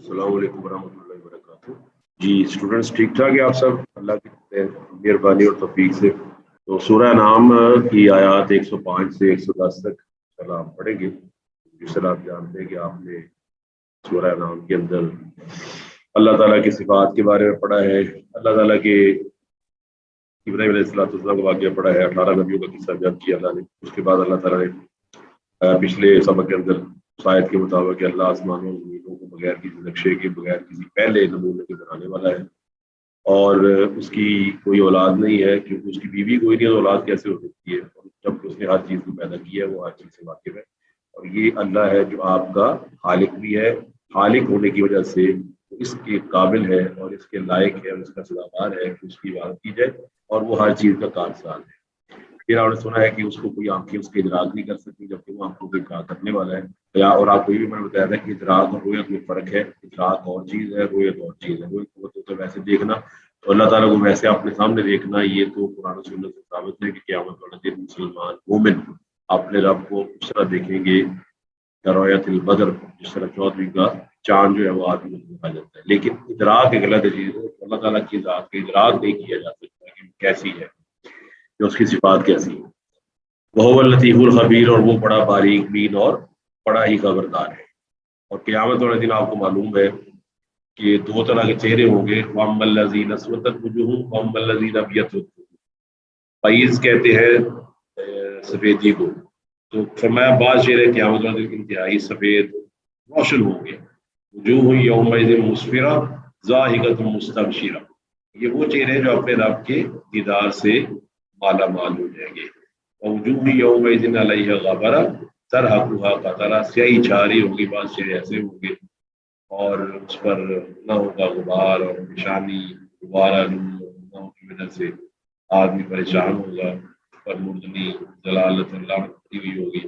السلام علیکم ورحمۃ اللہ وبرکاتہ۔ جی اسٹوڈنٹس ٹھیک ٹھاک ہے آپ سب؟ اللہ کی مہربانی اور توفیق سے تو سورہ نام کی آیات 105 سے 110 تک سلام پڑھیں گے۔ جس طرح آپ جانتے ہیں کہ آپ نے سورہ نام کے اندر اللہ تعالیٰ کی صفات کے بارے میں پڑھا ہے، اللہ تعالیٰ کے ابراہیم علیہ السلام کا واقعہ پڑھا ہے، 18 نبیوں کا قصہ بیان کیا اللہ نے۔ اس کے بعد اللہ تعالیٰ نے پچھلے سبق کے اندر شاید کے مطابق کہ اللہ آسمانوں زمینوں کو بغیر کسی نقشے کے، بغیر کسی پہلے نمونے کے بنانے والا ہے، اور اس کی کوئی اولاد نہیں ہے، کیونکہ اس کی بیوی کوئی نہیں ہے، اولاد کیسے ہو سکتی ہے؟ اور جب اس نے ہر چیز کو پیدا کیا ہے وہ ہر چیز سے واقف ہے، اور یہ اللہ ہے جو آپ کا خالق بھی ہے۔ خالق ہونے کی وجہ سے اس کے قابل ہے اور اس کے لائق ہے اور اس کا سزاوار ہے کہ اس کی عبادت کی جائے، اور وہ ہر چیز کا کارساز ہے۔ پھر آپ نے سنا ہے کہ اس کو کوئی آنکھیں اس کے ادراک نہیں کر سکتی، جبکہ وہ آنکھوں کو کہا کرنے والا ہے۔ اور آپ کو یہ بھی میں نے بتایا تھا کہ ادراک اور رویت میں فرق ہے، ادراک اور چیز ہے، رویت اور چیز ہے۔ رویت تو ویسے دیکھنا، تو اللہ تعالیٰ کو ویسے اپنے سامنے دیکھنا، یہ تو قرآن و سنت سے ثابت ہے کہ قیامت والے دن مسلمان مومن اپنے رب کو اس طرح دیکھیں گے رویت البدر، جس طرح 14ویں کا چاند جو ہے وہ آدمی کو دیکھا جاتا ہے۔ لیکن ادراک ایک غلط چیز ہے، اللہ تعالیٰ کی ذات کا ادراک نہیں کیا جا سکتا کہ کیسی ہے، کہ اس کی صفات کیسی ہے۔ وہ اللطیف الخبیر، اور وہ بڑا باریک بین اور بڑا ہی خبردار ہے۔ اور قیامت والے دن آپ کو معلوم ہے کہ دو طرح کے چہرے ہوں گے، وَأَمَّا الَّذِينَ اسْوَدَّتْ وُجُوهُهُمْ وَأَمَّا الَّذِينَ ابْيَضَّتْ وُجُوهُهُمْ۔ فیض کہتے ہیں سفیدی کو، تو فرمایا بعض چہرے قیامت والے دن انتہائی سفید روشن ہوں گے، وجوہ یومئذ مسفرہ ضاحکۃ مستبشرہ، یہ وہ چہرے جو اپنے رب کے دیدار سے مالا مال ہو جائیں گے۔ وجوہ یومئذ علیہا غبرہ ترہقھا قترہ، سیاہی چھاری ہوگی، بعض چہرے ایسے ہوں گے اور اس پر نہ ہوگا غبار اور نشانی، غبارہ نہ کی وجہ سے آدمی پریشان ہوگا، پر مردنی ضلالت اللہ پڑی ہوئی ہوگی۔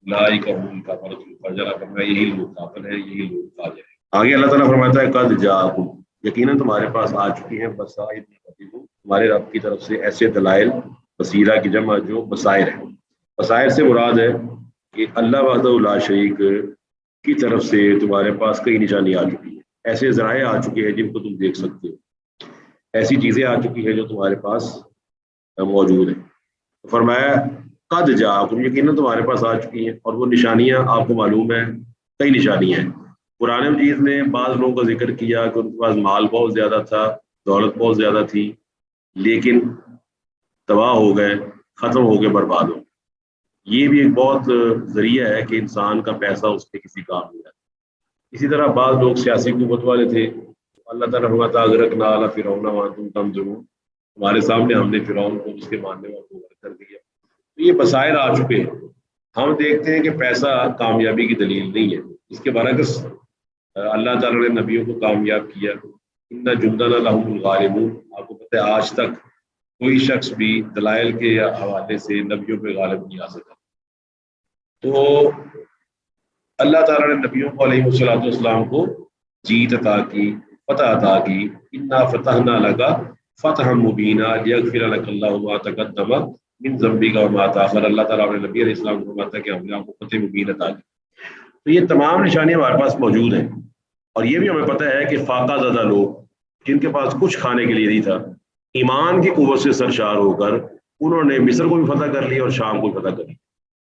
لائک هم الکفرۃ الفجر، فرمایا یہی لوگ کافر ہیں، یہی لوگ فاجر ہیں۔ آگے اللہ تعالیٰ فرماتا ہے قد جاءکم، یقیناً تمہارے پاس آ چکی ہیں بصائر تمہارے رب کی طرف سے ایسے دلائل، بصیرہ کی جمع جو بصائر ہے۔ بصائر سے مراد ہے کہ اللہ وحدہ لا شریک کی طرف سے تمہارے پاس کئی نشانی آ چکی ہیں، ایسے ذرائع آ چکے ہیں جن کو تم دیکھ سکتے ہو، ایسی چیزیں آ چکی ہیں جو تمہارے پاس موجود ہیں۔ فرمایا قد جاءکم، یقیناً تمہارے پاس آ چکی ہیں، اور وہ نشانیاں آپ کو معلوم ہے، کئی نشانیاں ہیں۔ قرآن مجید نے بعض لوگوں کا ذکر کیا کہ ان کے پاس مال بہت زیادہ تھا، دولت بہت زیادہ تھی، لیکن تباہ ہو گئے، ختم ہو گئے، برباد ہو گئے۔ یہ بھی ایک بہت ذریعہ ہے کہ انسان کا پیسہ اس کے کسی کام نہیں آتا۔ اسی طرح بعض لوگ سیاسی قوت والے تھے، اللہ تعالیٰ فرماتا ہے اغرقنا آل فرعون وانتم تنظرون، تمہارے سامنے ہم نے فرعون کو اس کے ماننے والوں کو غرق کر دیا۔ تو یہ بصائر آ چکے ہیں۔ ہم دیکھتے ہیں کہ پیسہ کامیابی کی دلیل نہیں ہے، اس کے برعکس اللہ تعالیٰ نے نبیوں کو کامیاب کیا، ان جندنا لهم الغالبون۔ آپ کو پتہ ہے آج تک کوئی شخص بھی دلائل کے حوالے سے نبیوں پہ غالب نہیں آ سکا۔ تو اللہ تعالیٰ نے نبیوں کو علیہ السلام کو جیت عطا کی، فتح عطا کی۔ انا فتحنا لک فتحا مبینا لیغفر لک اللہ ما تقدم من ذنبک وما تاخر۔ اللہ تعالیٰ نے نبی علیہ السلام کو فرماتا ہے کہ ہم نے آپ کو فتح مبین عطا کی۔ تو یہ تمام نشانیاں ہمارے پاس موجود ہیں، اور یہ بھی ہمیں پتہ ہے کہ فاقہ زدہ لوگ جن کے پاس کچھ کھانے کے لیے نہیں تھا، ایمان کی قوت سے سرشار ہو کر انہوں نے مصر کو بھی فتح کر لیا اور شام کو بھی فتح کر لیا۔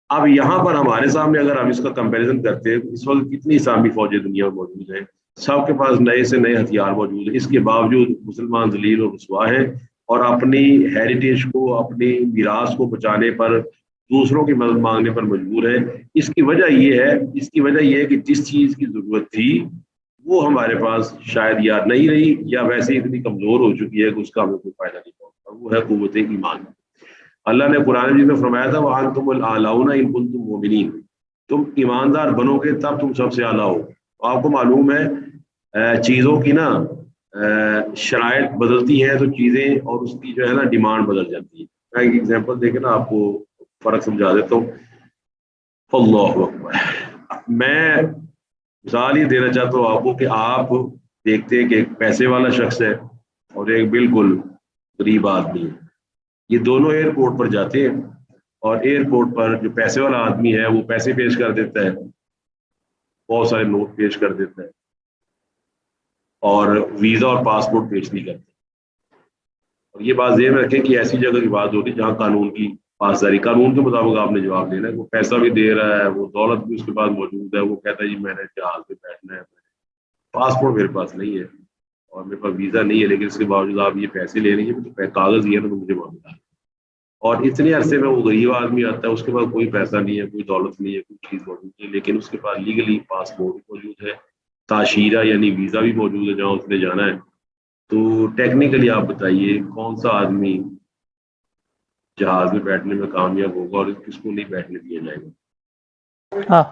اب یہاں پر ہمارے سامنے اگر ہم اس کا کمپیریزن کرتے ہیں، اس وقت کتنی اسلامی فوجیں دنیا میں موجود ہیں، سب کے پاس نئے سے نئے ہتھیار موجود ہیں، اس کے باوجود مسلمان ذلیل اور رسوا ہیں، اور اپنی ہیریٹیج کو، اپنی میراث کو بچانے پر، دوسروں کی مدد مانگنے پر مجبور ہے۔ اس کی وجہ یہ ہے کہ جس چیز کی ضرورت تھی وہ ہمارے پاس شاید یا نہیں رہی، یا ویسے ہی اتنی کمزور ہو چکی ہے کہ اس کا ہمیں کوئی فائدہ نہیں پہنچتا، وہ ہے قوت ایمان۔ اللہ نے قرآن مجید میں فرمایا تھا وَأَنْتُمُ الْأَعْلَوْنَ إِن كُنتُم مُؤْمِنِينَ، تم ایماندار بنو گے تب تم سب سے اعلیٰ ہو۔ تو آپ کو معلوم ہے چیزوں کی نا شرائط بدلتی ہیں تو چیزیں اور اس کی جو ہے نا ڈیمانڈ بدل جاتی ہے۔ میں ایک ایگزامپل دے کے نا آپ کو فرق سمجھا دیتا ہوں۔ اللہ اکبر، میں مثال یہ دینا چاہتا ہوں آپ کو کہ آپ دیکھتے ہیں کہ ایک پیسے والا شخص ہے اور ایک بالکل غریب آدمی ہے، یہ دونوں ایئرپورٹ پر جاتے ہیں، اور ایئرپورٹ پر جو پیسے والا آدمی ہے وہ پیسے پیش کر دیتا ہے، بہت سارے نوٹ پیش کر دیتا ہے، اور ویزا اور پاسپورٹ پیش نہیں کرتے. اور یہ بات ذہن میں رکھیں کہ ایسی جگہ کی بات ہو رہی جہاں قانون کی پاسداری، قانون کے مطابق آپ نے جواب دینا ہے. وہ پیسہ بھی دے رہا ہے، وہ دولت بھی اس کے پاس موجود ہے، وہ کہتا ہے جی میں نے جہاز پہ بیٹھنا ہے، پاسپورٹ میرے پاس نہیں ہے اور میرے پاس ویزا نہیں ہے، لیکن اس کے باوجود آپ یہ پیسے لے رہی ہیں تو کاغذ یہ ہے نا تو مجھے معاملہ ہے. اور اتنے عرصے میں وہ غریب آدمی آتا ہے، اس کے پاس کوئی پیسہ نہیں ہے، کوئی دولت نہیں ہے، کوئی چیز موجود نہیں، لیکن اس کے پاس لیگلی پاسپورٹ موجود ہے، تاشیرہ یعنی ویزا بھی موجود ہے جہاں اس نے جانا ہے. تو ٹیکنیکلی آپ بتائیے کون سا آدمی جہاز میں بیٹھنے میں کامیاب ہوگا اور کس کو نہیں بیٹھنے دیا جائے گا؟ ہاں،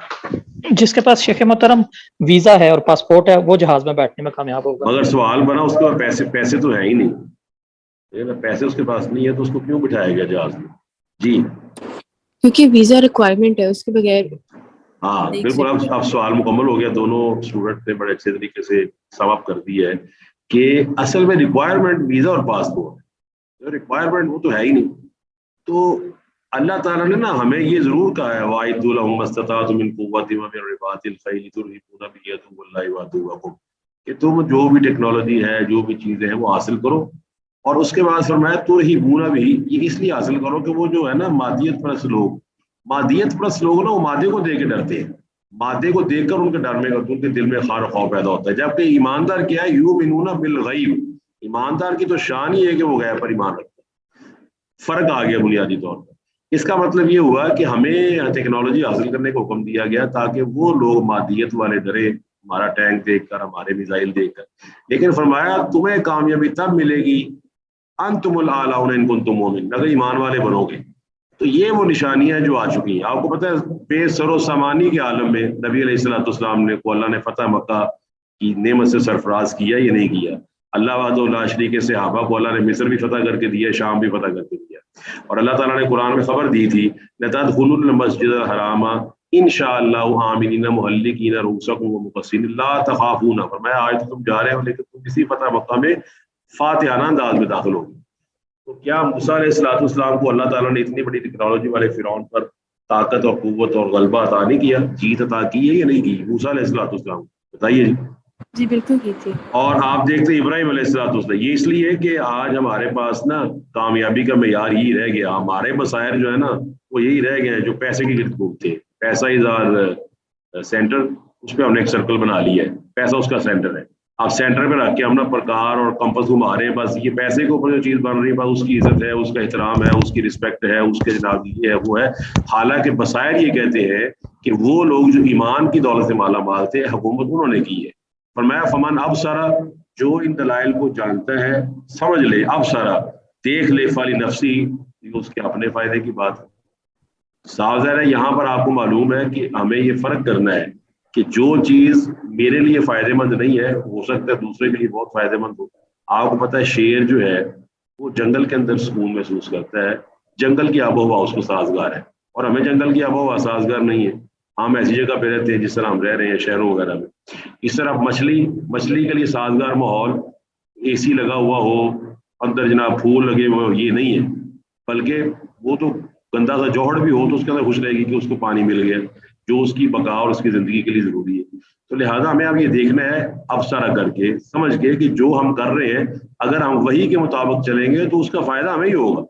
جس کے پاس شیخ محترم ویزا ہے اور پاسپورٹ ہے وہ جہاز میں بیٹھنے میں کامیاب ہوگا. مگر سوال بنا اس کے پاس پیسے تو ہیں ہی نہیں، پیسے اس کے پاس نہیں ہے تو اس کو کیوں بٹھایا گیا جہاز میں؟ جی کیونکہ ویزا ریکوائرمنٹ ہے، اس کے بغیر. ہاں بالکل. اب سوال مکمل ہو گیا. دونوں اسٹوڈنٹ نے بڑے اچھے طریقے سے سم اپ کر دیا ہے کہ اصل میں ریکوائرمنٹ ویزا اور پاسپورٹ، ریکوائرمنٹ وہ تو ہے ہی نہیں. تو اللہ تعالیٰ نے نا ہمیں یہ ضرور کہا ہے وَأَعِدُّوا لَهُم مَا اسْتَطَعْتُم مِّن قُوَّةٍ وَمِن رِّبَاطِ الْخَيْلِ تُرْهِبُونَ بِهِ عَدُوَّ اللَّهِ وَعَدُوَّكُمْ، کہ تم جو بھی ٹیکنالوجی ہے، جو بھی چیزیں ہیں وہ حاصل کرو. اور اس کے بعد فرمایا تُرْهِبُونَ بِهِ، یہ اس لیے حاصل کرو کہ وہ جو ہے نا مادیت پرست لوگ نا وہ مادے کو دیکھ کے ڈرتے ہیں. مادے کو دیکھ کر ان کے ڈر میں ان کے دل میں خار خوف پیدا ہوتا ہے. جبکہ ایماندار کیا ہے؟ یؤمنون بالغیب. ایماندار کی تو شان ہی ہے کہ وہ غیب پر ایمان رکھتا ہے. فرق آ گیا بنیادی طور پر. اس کا مطلب یہ ہوا کہ ہمیں ٹیکنالوجی حاصل کرنے کا حکم دیا گیا تاکہ وہ لوگ مادیت والے ڈرے ہمارا ٹینک دیکھ کر، ہمارے میزائل دیکھ کر. لیکن فرمایا تمہیں کامیابی تب ملے گی انتم الاعلون ان کنتم مؤمنین، اگر ایمان والے بنو گے. تو یہ وہ نشانیاں جو آ چکی ہیں. آپ کو پتہ ہے بے سر و سامانی کے عالم میں نبی علیہ الصلوۃ والسلام نے کو اللہ نے فتح مکہ کی نعمت سے سرفراز کیا یا نہیں کیا؟ اللہ وحدہ لا شریک کے صحابہ کو اللہ نے مصر بھی فتح کر کے دیا، شام بھی فتح کر کے دیا. اور اللہ تعالیٰ نے قرآن میں خبر دی تھی لَتَدْخُلُنَّ الْمَسْجِدَ الْحَرَامَ إِنْ شَاءَ اللَّهُ آمِنِينَ مُحَلِّقِينَ رُؤُوسَكُمْ وَمُقَصِّرِينَ لَا تَخَافُونَ. فرمایا آج تو تم جا رہے ہو لیکن تم اسی فتح مکہ میں فاتحانہ انداز میں داخل ہوگے. تو کیا موسیٰ علیہ الصلوۃ والسلام کو اللہ تعالیٰ نے اتنی بڑی ٹیکنالوجی والے فرعون پر طاقت اور قوت اور غلبہ عطا نہیں کیا؟ جیت عطا کی ہے یا نہیں کی موسیٰ علیہ الصلوۃ والسلام؟ بتائیے جی. جی بالکل کی تھی. اور آپ دیکھتے ہیں ابراہیم علیہ الصلوۃ والسلام. یہ اس لیے کہ آج ہمارے پاس نا کامیابی کا معیار یہی رہ گیا. ہمارے مسائل جو ہے نا وہ یہی رہ گئے ہیں جو پیسے کی گرد گھومتے ہیں. پیسہ از آر سینٹر، اس پہ ہم نے ایک سرکل بنا لیا ہے، پیسہ اس کا سینٹر ہے. آپ سینٹر پہ رکھ کے ہم نا پرکار اور کمپس گھما رہے ہیں. بس یہ پیسے کے اوپر جو چیز بن رہی ہے بس اس کی عزت ہے، اس کا احترام ہے، اس کی رسپیکٹ ہے، اس کے جناب یہ ہے وہ ہے. حالانکہ بصائر یہ کہتے ہیں کہ وہ لوگ جو ایمان کی دولت سے مالا مال تھے حکومت انہوں نے کی ہے. فرمایا فمن ابصرا، جو ان دلائل کو جانتا ہے سمجھ لے، ابصرا دیکھ لے، فالی نفسی، یہ اس کے اپنے فائدے کی بات ہے. صاف ظاہر ہے یہاں پر آپ کو معلوم ہے کہ ہمیں یہ فرق کرنا ہے کہ جو چیز میرے لیے فائدے مند نہیں ہے ہو سکتا ہے دوسرے کے لیے بہت فائدے مند ہو. آپ کو پتہ ہے شیر جو ہے وہ جنگل کے اندر سکون محسوس کرتا ہے، جنگل کی آب و ہوا اس کو سازگار ہے، اور ہمیں جنگل کی آب و ہوا سازگار نہیں ہے. ہم ایسی جگہ پہ رہتے ہیں جس طرح ہم رہ رہے ہیں شہروں وغیرہ میں. اس طرح مچھلی کے لیے سازگار ماحول اے سی لگا ہوا ہو، اندر جناب پھول لگے ہوئے ہو، یہ نہیں ہے. بلکہ وہ تو گندا سا جوہڑ بھی ہو تو اس کے اندر خوش رہے گی کہ اس کو پانی مل گیا جو اس کی بقا اور اس کی زندگی کے لیے ضروری ہے. تو لہٰذا ہمیں اب یہ دیکھنا ہے ابصرا کر کے، سمجھ کے کہ جو ہم کر رہے ہیں اگر ہم وہی کے مطابق چلیں گے تو اس کا فائدہ ہمیں ہی ہوگا.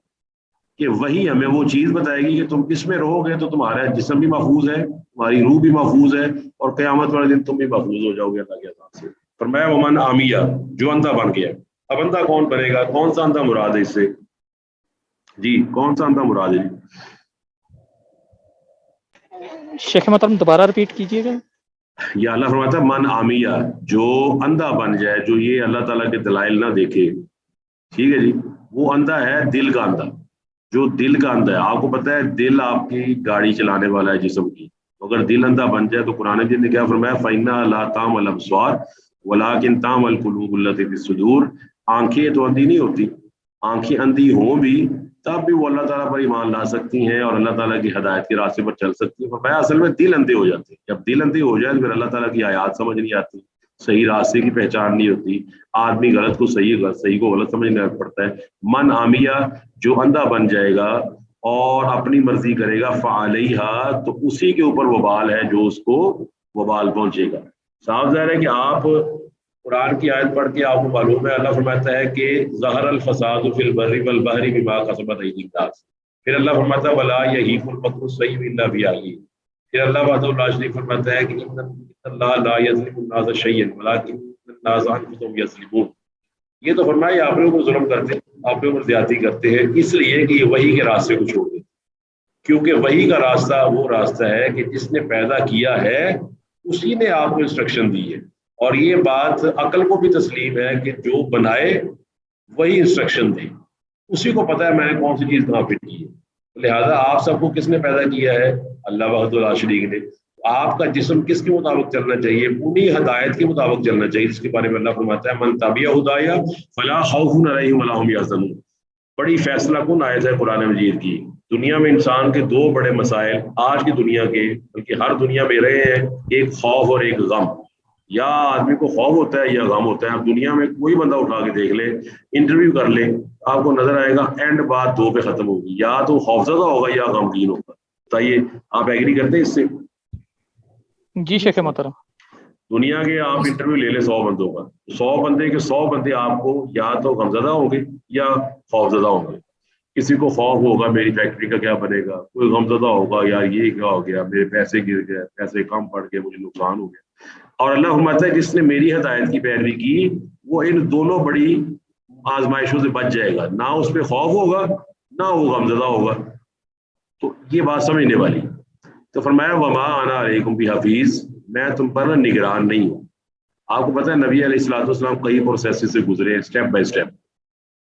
کہ وہی ہمیں وہ چیز بتائے گی کہ تم کس میں رہو گے تو تمہارا جسم بھی محفوظ ہے، تمہاری روح بھی محفوظ ہے، اور قیامت والے دن تم بھی محفوظ ہو جاؤ گے اللہ کے عذاب سے. فرمایا ومن عامیہ، جو اندھا بن گیا. اب اندھا کون بنے گا؟ کون سا اندھا مراد ہے اس سے؟ جی کون سا اندھا مراد ہے؟ شیخ محترم دوبارہ ریپیٹ کیجیے گا. یا اللہ فرماتا ہے من عامیہ، جو اندھا بن جائے، جو یہ اللہ تعالیٰ کے دلائل نہ دیکھے. ٹھیک ہے جی، وہ اندھا ہے دل کا اندھا. جو دل کا اندھا ہے، آپ کو پتہ ہے دل آپ کی گاڑی چلانے والا ہے جسم کی. اگر دل اندھا بن جائے تو قرآن مجید نے کیا فرمایا؟ فَإِنَّهَا لَا تَعْمَى الْأَبْصَارُ وَلَكِنْ تَعْمَى الْقُلُوبُ الَّتِي فِي الصُّدُورِ. آنکھیں تو اندھی نہیں ہوتی، آنکھیں اندھی ہوں بھی تب بھی وہ اللہ تعالیٰ پر ایمان لا سکتی ہیں اور اللہ تعالیٰ کی ہدایت کے راستے پر چل سکتی ہیں. فرمایا اصل میں دل اندھے ہو جاتے ہیں. جب دل اندھے ہو جائے تو پھر اللہ تعالیٰ کی آیات سمجھ نہیں آتی، صحیح راستے کی پہچان نہیں ہوتی، آدمی غلط کو صحیح کو غلط سمجھنا پڑتا ہے. من عامیہ، جو اندھا بن جائے گا اور اپنی مرضی کرے گا، فعلیہا، تو اسی کے اوپر وبال ہے جو اس کو وبال پہنچے گا. صاف ظاہر ہے کہ آپ قرآن کی آیت پڑھ کے آپ کو معلوم ہے، اللہ فرماتا ہے کہ ظہر الفساد فی البر والبحر بما کسبت ایدی الناس، پھر اللہ فرماتا ہے ولا یحیق المکر السیء الا بأہلہ، پھر اللہ وحدہ لا شریک فرماتا ہے کہ ان اللہ لا یظلم الناس شیئا ولکن الناس انفسهم یظلمون. یہ تو فرمایا آپ لوگ ظلم کرتے ہیں، آپ لوگ زیادتی کرتے ہیں اس لیے کہ یہ وحی کے راستے کو چھوڑ دیتے، کیونکہ وحی کا راستہ وہ راستہ ہے کہ جس نے پیدا کیا ہے اسی نے آپ کو انسٹرکشن دی ہے، اور یہ بات عقل کو بھی تسلیم ہے کہ جو بنائے وہی انسٹرکشن دے، اسی کو پتا ہے میں نے کون سی چیز کہاں فٹ کی ہے. لہٰذا آپ سب کو کس نے پیدا کیا ہے؟ اللہ وحدہ لا شریک نے. آپ کا جسم کس کے مطابق چلنا چاہیے؟ انہی ہدایت کے مطابق چلنا چاہیے جس کے بارے میں اللہ فرماتا ہے من تبع ہدایا فلا خوف علیہم ولا هم یحزنون. بڑی فیصلہ کن آیت ہے قرآن مجید کی. دنیا میں انسان کے دو بڑے مسائل آج کی دنیا کے، بلکہ ہر دنیا میں رہے ہیں، ایک خوف اور ایک غم. یا آدمی کو خوف ہوتا ہے یا غم ہوتا ہے. اب دنیا میں کوئی بندہ اٹھا کے دیکھ لے، انٹرویو کر لے، آپ کو نظر آئے گا اینڈ بات دو پہ ختم ہوگی، یا تو خوفزدہ ہوگا یا غمگین ہوگا. بتائیے آپ ایگری کرتے ہیں اس سے؟ جی شیخ محترم. دنیا کے آپ انٹرویو لے لیں 100 بندوں کا، 100 بندے کے 100 بندے آپ کو یا تو غمزدہ ہوں گے یا خوفزدہ ہوں گے. کسی کو خوف ہوگا میری فیکٹری کا کیا بنے گا، کوئی غمزدہ ہوگا یار یہ کیا ہو گیا، میرے پیسے گر گئے، پیسے کم پڑ گئے، مجھے نقصان ہو گیا. اور اللہ فرماتا ہے جس نے میری ہدایت کی پیروی کی وہ ان دونوں بڑی آزمائشوں سے بچ جائے گا، نہ اس پہ خوف ہوگا نہ وہ غمزدہ ہوگا. تو یہ بات سمجھنے والی. تو فرمایا وما انا علیکم بحفیظ، میں تم پر نگران نہیں ہوں. آپ کو پتہ ہے نبی علیہ الصلوۃ والسلام کئی پروسیس سے گزرے اسٹیپ بائی اسٹیپ،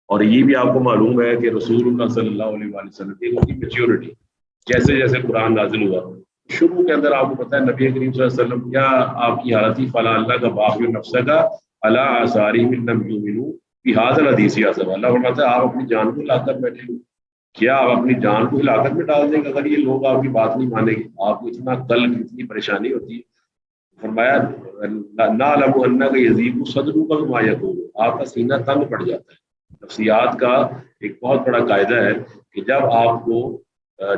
اور یہ بھی آپ کو معلوم ہے کہ رسول اللہ صلی اللہ علیہ وسلم کی ان کی میچیورٹی جیسے جیسے قرآن نازل ہوا، شروع کے اندر آپ کو پتہ ہے نبی کریم صلی اللہ علیہ وسلم کیا آپ کی حالت تھی، فلا اللہ کا باقی نفس کا علی آثارہم ان لم یؤمنوا بہذا الحدیث اسفا. اللہ فرماتا ہے آپ اپنی جان کو لا کر بیٹھے ہو، کیا آپ اپنی جان کو ہلاکت میں ڈال دیں گے اگر یہ لوگ آپ کی بات نہیں مانیں گے؟ آپ کو اتنا قلب اتنی پریشانی ہوتی ہے. فرمایا نعلم انک یضیق صدرک بما یقول، آپ کا سینہ تنگ پڑ جاتا ہے. نفسیات کا ایک بہت بڑا قاعدہ ہے کہ جب آپ کو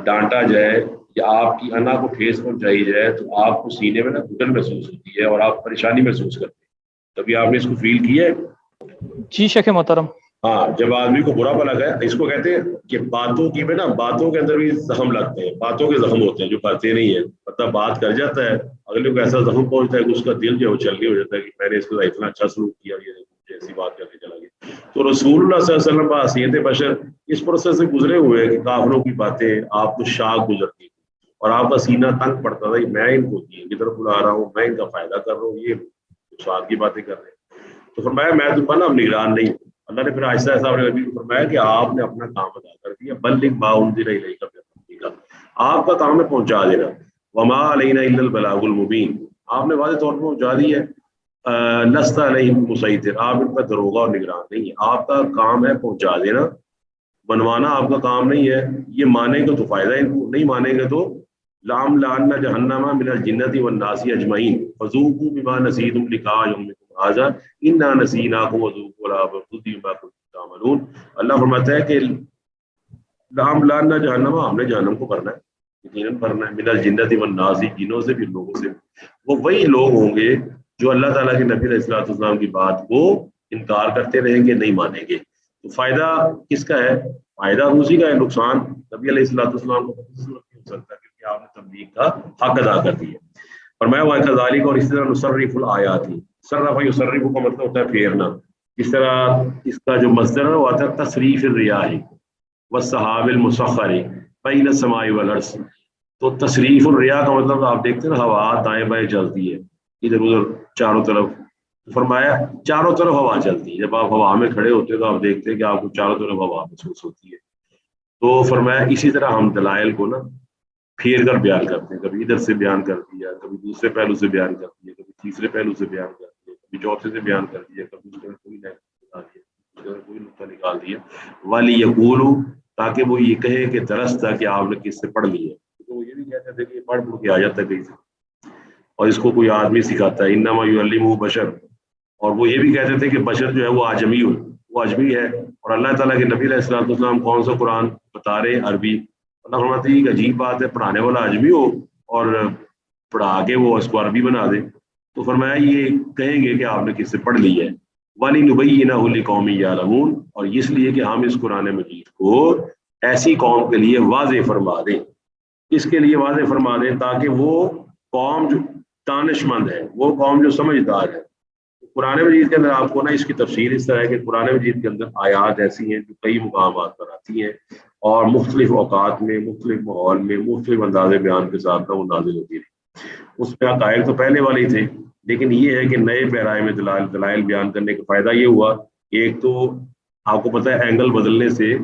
ڈانٹا جائے یا آپ کی انا کو ٹھیس پہنچائی جائے تو آپ کو سینے میں نا گھٹن محسوس ہوتی ہے اور آپ پریشانی محسوس کرتے ہیں. کبھی آپ نے اس کو فیل کیا ہے؟ جی شیخ محترم. ہاں، جب آدمی کو برا بلا گیا، اس کو کہتے ہیں کہ باتوں کی میں نا باتوں کے اندر بھی زخم لگتے ہیں، باتوں کے زخم ہوتے ہیں جو کرتے نہیں ہیں. مطلب بات کر جاتا ہے اگلے کو ایسا زخم پہنچتا ہے کہ اس کا دل جو ہے وہ چل ہو جاتا ہے کہ میں نے اس کو اتنا اچھا سلوک کیا، یہ ایسی بات کر کے چلا گیا. تو رسول اللہ صلی اللہ علیہ وسلم بحیثیت بشر اس پروسیس سے گزرے ہوئے کہ کافروں کی باتیں آپ کو شاک گزرتی اور آپ کا سینہ تنگ پڑتا تھا، میں ان کو دین کی طرف بلا رہا ہوں، میں ان کا فائدہ کر رہا ہوں، یہ سواد کی باتیں کر رہے ہیں. تو فرمایا میں تم پر نا نگران نہیں ہوں. اللہ نے پھر آہستہ آہستہ اپنے نبی کو فرمایا کہ آپ نے اپنا کام ادا کر دیا، بلغ ما انزل الیک من ربک، آپ کا کام ہے پہنچا دینا، وما علینا الا البلاغ المبین، آپ نے واضح طور پر پہنچا دی ہے. لست علیہم مسیطر، آپ ان پر دروغہ اور نگران نہیں ہے، آپ کا کام ہے پہنچا دینا، بنوانا آپ کا کام نہیں ہے. یہ مانیں گے تو فائدہ ہے، ان کو نہیں مانیں گے تو لام لعن جہنم من الجنۃ والناس اجمعین فذوقوا بما نسیتم لقاء یومکم ھذا انا نسیناکم وذوقوا العذاب بما کنتم تعملون. اللہ فرماتا ہے کہ لام لعن جہنم، ہم نے جہنم کو بھرنا ہے، یقیناً بھرنا ہے، من الجنۃ والناس، جنوں سے بھی لوگوں سے بھی. وہ وہی لوگ ہوں گے جو اللہ تعالیٰ کے نبی علیہ الصلوۃ والسلام کی بات کو انکار کرتے رہیں گے، نہیں مانیں گے. تو فائدہ کس کا ہے؟ فائدہ اسی کا ہے، نقصان نبی علیہ الصلوۃ والسلام کو نہیں ہو سکتا کیونکہ آپ نے تبلیغ کا حق ادا کر دیا. فرمایا وَكَذَلِكَ، اور اس طرح نصرف الآیات، صرف یصرف کا مطلب ہوتا ہے پھیرنا. اس طرح اس کا جو مصدر ہے وہ آتا ہے تصریف الریاح والسحاب المسخر بین السماء والارض. تو تصریف الریاح کا مطلب آپ دیکھتے ہیں ہوا دائیں بائیں چلتی ہے ادھر ادھر چاروں طرف. فرمایا چاروں طرف ہوا چلتی ہے، جب آپ ہوا میں کھڑے ہوتے ہیں تو آپ دیکھتے ہیں کہ آپ کو چاروں طرف ہوا محسوس ہوتی ہے. تو فرمایا اسی طرح ہم دلائل کو نا پھیر کر بیان کرتے ہیں، کبھی ادھر سے بیان کر دیا، کبھی دوسرے پہلو سے بیان کر دیا، کبھی تیسرے پہلو سے بیان کر دیا، کبھی چوتھے سے بیان کر دیا، کبھی اس میں کوئی کوئی نقطہ نکال دیا. وَلِيَقُولُوا، تاکہ وہ یہ کہے کہ درست تھا کہ آپ نے کس سے پڑھ لی ہے. تو وہ یہ بھی کہتے تھے کہ یہ پڑھ کے آ جاتا ہے کہیں سے اور اس کو کوئی آدمی سکھاتا ہے، انما یعلمہ بشر. اور وہ یہ بھی کہتے تھے کہ بشر جو ہے وہ اعجمی ہو، وہ اجمی ہے، اور اللہ تعالیٰ کے نبی علیہ الصلوۃ والسلام کون سا قرآن بتا رہے عربی. اللہ فرماتے ہیں ایک عجیب بات ہے، پڑھانے والا اجمی ہو اور پڑھا کے وہ اس کو عربی بنا دے. تو فرمایا یہ کہیں گے کہ آپ نے کس سے پڑھ لی ہے، وَلِنُبَيِّنَهُ لِقَوْمٍ يَعْلَمُونَ، اور اس لیے کہ ہم اس قرآن مجید کو ایسی قوم کے لیے واضح فرما دیں. اس کے لیے واضح فرما دیں تاکہ وہ قوم جو دانش مند ہے، وہ قوم جو سمجھدار ہے. قرآن مجید کے اندر آپ کو نا اس کی تفسیر اس طرح ہے کہ قرآن مجید کے اندر آیات ایسی ہیں جو کئی مقامات پر آتی ہیں اور مختلف اوقات میں، مختلف ماحول میں، مختلف انداز بیان کے ساتھ وہ نازل ہوتی رہی. اس میں عقائد تو پہلے والے ہی تھے، لیکن یہ ہے کہ نئے پیرائے میں دلائل بیان کرنے کا فائدہ یہ ہوا، ایک تو آپ کو پتہ ہے اینگل بدلنے سے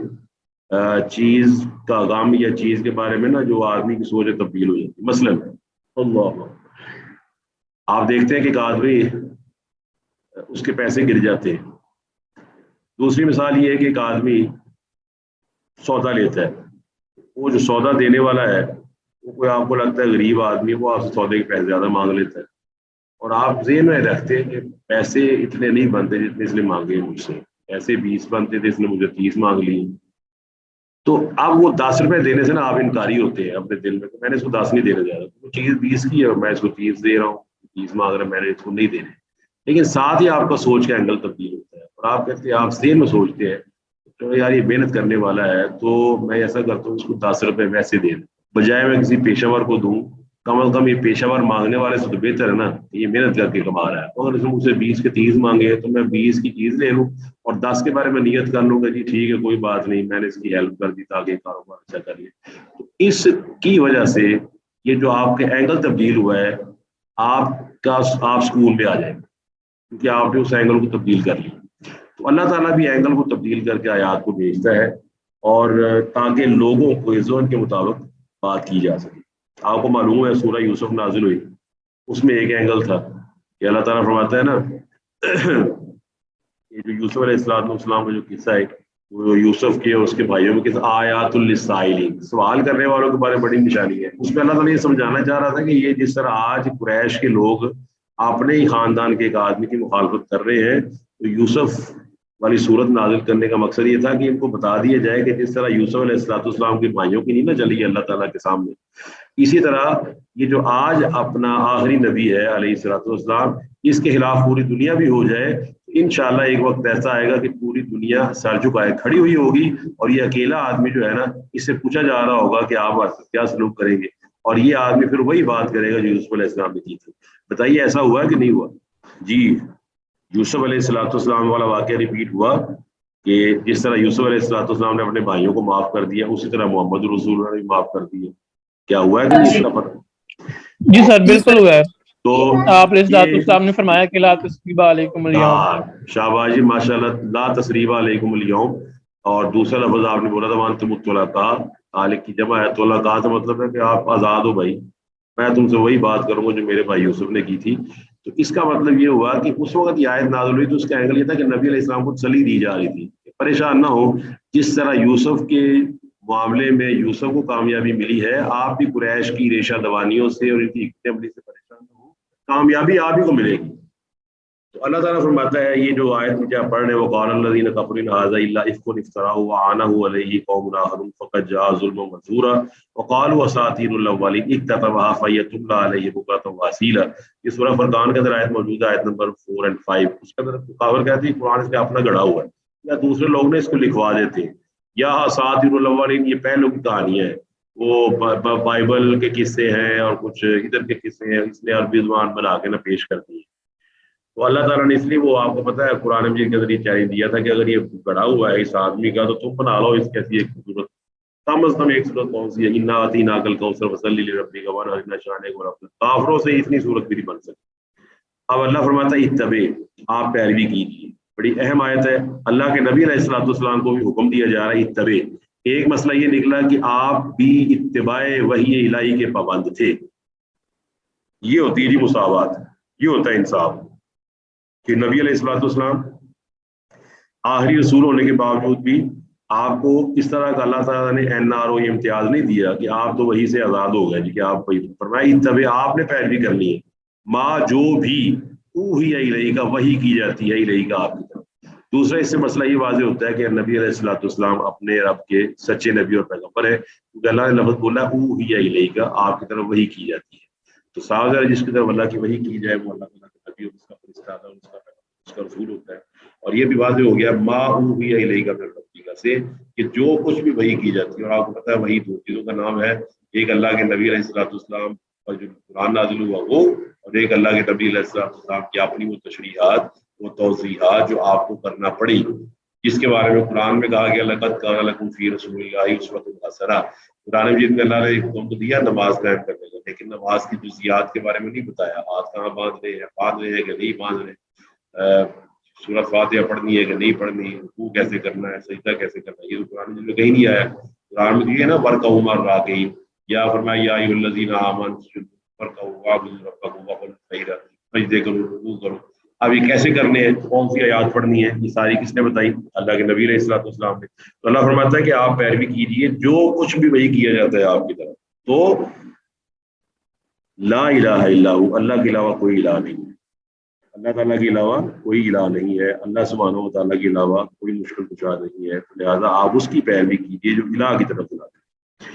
چیز کا غم یا چیز کے بارے میں نا جو آدمی کی سوچ تبدیل ہو جاتی. مثلاً اللہ، آپ دیکھتے ہیں کہ ایک آدمی اس کے پیسے گر جاتے ہیں. دوسری مثال یہ ہے کہ ایک آدمی سودا لیتا ہے، وہ جو سودا دینے والا ہے وہ کوئی آپ کو لگتا ہے غریب آدمی، وہ آپ سے سودے کے پیسے زیادہ مانگ لیتا ہے، اور آپ ذہن میں رکھتے ہیں کہ پیسے اتنے نہیں بنتے جتنے اس نے مانگے مجھ سے، پیسے 20 بنتے تھے، اس نے مجھے 30 مانگ لی. تو اب وہ 10 روپے دینے سے نا آپ انکاری ہوتے ہیں اپنے دل میں کہ میں نے اس کو 10 نہیں دینے جا رہا، وہ چیز 20 کی ہے اور میں اس کو 30 دے رہا ہوں، 30 مانگ رہا، میں نے اس کو نہیں دینے. لیکن ساتھ ہی آپ کا سوچ کا اینگل تبدیل ہوتا ہے اور آپ کہتے ہیں، آپ ذہن میں سوچتے ہیں چلو یار یہ محنت کرنے والا ہے تو میں ایسا کرتا ہوں اس کو 10 روپے ویسے دے دوں، بجائے میں کسی پیشہ ور کو دوں. کم از کم یہ پیشہ ور مانگنے والے سے تو بہتر ہے نا، یہ محنت کر کے کما رہا ہے. اگر اس نے مجھ سے 20 کے 30 مانگے تو میں 20 کی چیز لے لوں اور 10 کے بارے میں نیت کر لوں گا جی ٹھیک ہے کوئی بات نہیں، میں نے اس کی ہیلپ کر دی تاکہ یہ کاروبار اچھا کر لے. تو اس کی وجہ سے یہ جو آپ کے اینگل تبدیل ہوا ہے، آپ سکون میں آ جائیں گے کیونکہ آپ نے اس اینگل کو تبدیل کر لی. تو اللہ تعالیٰ بھی اینگل کو تبدیل کر کے آیات کو بھیجتا ہے اور تاکہ لوگوں کو ذہن کے مطابق بات کی جا سکے. آپ کو معلوم ہے سورہ یوسف نازل ہوئی، اس میں ایک اینگل تھا کہ اللہ تعالیٰ فرماتا ہے نا یہ جو یوسف علیہ السلام کا جو قصہ ہے وہ یوسف کے اور اس کے بھائیوں میں قصہ آیات للسائلین، سوال کرنے والوں کے بارے میں بڑی نشانی ہے. اس میں اللہ تعالیٰ یہ سمجھانا چاہ رہا تھا کہ یہ جس طرح آج قریش کے لوگ اپنے ہی خاندان کے ایک آدمی کی مخالفت کر رہے ہیں، تو یوسف والی صورت نازل کرنے کا مقصد یہ تھا کہ ان کو بتا دیا جائے کہ جس طرح یوسف علیہ السلام کے بھائیوں کی نہیں نہ چلی ہے اللہ تعالیٰ کے سامنے، اسی طرح یہ جو آج اپنا آخری نبی ہے علیہ السلام، اس کے خلاف پوری دنیا بھی ہو جائے، انشاءاللہ ایک وقت ایسا آئے گا کہ پوری دنیا سر جھکائے کھڑی ہوئی ہوگی اور یہ اکیلا آدمی جو ہے نا اس سے پوچھا جا رہا ہوگا کہ آپ کیا سلوک کریں گے، اور یہ آدمی پھر وہی بات کرے گا جو یوسف علیہ السلام نے کی تھی. بتائیے ایسا ہوا کہ نہیں ہوا؟ جی یوسف علیہ السلام والا واقعہ ریپیٹ ہوا کہ جس طرح یوسف علیہ السلام نے اپنے بھائیوں کو معاف کر دیا، اسی طرح محمد رسول اللہ نے بھی معاف کر دیا. کیا ہوا ہے کہ نہیں اس کا پتہ؟ جی سر بالکل ہوا ہے. تو آپ علیہ السلام نے فرمایا کہ لا تثریب علیکم الیوم. شاباش جی ماشاء اللہ، لا تثریب علیکم الیوم. اور دوسرا لفظ آپ نے بولا تھا وانتم الطلقاء، طالق کی جمع ہے، طلقاء کا مطلب ہے کہ آپ آزاد ہو بھائی، میں تم سے وہی بات کروں گا جو میرے بھائی یوسف نے کی تھی. تو اس کا مطلب یہ ہوا کہ اس وقت یہ آیت نازل ہوئی تو اس کا اینگل یہ تھا کہ نبی علیہ السلام کو تسلی دی جا رہی تھی کہ پریشان نہ ہو، جس طرح یوسف کے معاملے میں یوسف کو کامیابی ملی ہے، آپ بھی قریش کی ریشہ دوانیوں سے اور ان کی حکمت عملی سے پریشان نہ ہو، کامیابی آپ ہی کو ملے گی. تو اللہ تعالیٰ فرماتا ہے یہ جو آیت مجھے آپ پڑھ رہے ہیں وقال الذین کفروا ان ھذا الا افک افتراه وعانه علیہ قوم آخرون فقد جاء ظلما وزورا وقالوا اساطیر الاولین اکتتبها فیتملی علیہ بکرۃ واصیلا. یہ سورہ فرقان کے اندر آیت موجود ہے، آیت نمبر 4 اور 5. اس کے اندر کافر کہتے ہیں قرآن سے اپنا گڑھا ہوا ہے یا دوسرے لوگ نے اس کو لکھوا دیتے ہیں، یا اساطیر الاولین یہ پہلوں کی کہانیاں ہیں، وہ بائبل کے قصے ہیں اور کچھ ادھر کے قصے ہیں، اس نے عربی زبان بنا کے نہ پیش کر دی. تو اللہ تعالیٰ نے اس لیے وہ آپ کو پتہ ہے قرآن مجید کے ذریعے چیلنج دیا تھا کہ اگر یہ گڑھا ہوا ہے اس آدمی کا تو تم بنا لو اس کیسی ایک صورت، کم از کم ایک صورت کون سی ہے، انا اعطیناک الکوثر فصلی لربک وانحر شانک وربک. کافروں سے اتنی صورت بھی نہیں بن سکتی. اب اللہ فرماتا ہے اتبع، آپ پیروی کیجیے. بڑی اہم آیت ہے، اللہ کے نبی علیہ السلام کو بھی حکم دیا جا رہا ہے اتبع. ایک مسئلہ یہ نکلا کہ آپ بھی اتباع وحی الہی کے پابند تھے. یہ ہوتی ہے جی مساوات، یہ ہوتا ہے انصاف کہ نبی علیہ السلام آخری رسول ہونے کے باوجود بھی آپ کو اس طرح کا اللہ تعالیٰ نے NRO یہ امتیاز نہیں دیا کہ آپ تو وہی سے آزاد ہو گئے جی کہ آپ فرمایا اتبع، آپ نے پیروی کرنی ہے ماں جو بھی اوحی الیہ کا وحی کی جاتی ہے الیہ کا آپ کی طرف. دوسرا اس سے مسئلہ یہ واضح ہوتا ہے کہ نبی علیہ السلام اپنے رب کے سچے نبی اور پیغمبر ہے کیونکہ اللہ نے لفظ بولا اوحی الیہ کا، آپ کی طرف وحی کی جاتی ہے. تو صاف ظاہر جس کی طرف اللہ کی وحی کی جائے وہ اللہ تعالیٰ کا نبی اور اس کا فرشتہ اس کا رسول ہوتا ہے. اور یہ بھی واضح ہو گیا ما اوحی الیک من ربک سے کہ جو کچھ بھی وحی کی جاتی ہے. اور آپ کو پتہ ہے وحی دو چیزوں کا نام ہے, ایک اللہ کے نبی علیہ الصلوۃ والسلام اور جو قرآن نازل ہوا وہ, اور ایک اللہ کے نبی علیہ الصلوۃ والسلام کی اپنی وہ تشریحات, وہ توضیحات جو آپ کو کرنا پڑی, جس کے بارے میں قرآن میں کہا گیا لقد کان لکم فی رسول اللہ اسوۃ حسنہ. قرآن مجید میں اللہ نے حکم تو دیا نماز قائم کرنے کا, لیکن نماز کی جزیات کے بارے میں نہیں بتایا. ہاتھ کہاں باندھ رہے ہیں کہ نہیں باندھ رہے, سورۃ فاتحہ پڑھنی ہے کہ نہیں پڑھنی, رکوع کیسے کرنا ہے, سجدہ کیسے کرنا ہے, یہ تو قرآن مجید میں کہیں نہیں آیا. قرآن میں یہ نا ورکعوا مع الراکعین, یا فرمایا یا ایھا الذین آمنوا ورکعوا واعبدوا ربکم وافعلوا الخیر, سجدے کرو, رکوع کرو. اب یہ کیسے کرنے ہیں, کون سی آیات پڑھنی ہے, یہ ساری کس نے بتائی؟ اللہ کے نبی علیہ الصلوۃ والسلام نے. تو اللہ فرماتا ہے کہ آپ پیروی کیجیے جو کچھ بھی وہی کیا جاتا ہے آپ کی طرف. تو لا الہ الا ہو, اللہ کے علاوہ کوئی الہ نہیں ہے, اللہ تعالیٰ کے علاوہ کوئی الہ نہیں ہے, اللہ سبحانہ و تعالیٰ کے علاوہ کوئی مشکل کشا نہیں ہے. لہٰذا آپ اس کی پیروی کیجیے جو الہ کی طرف بلاتے ہیں.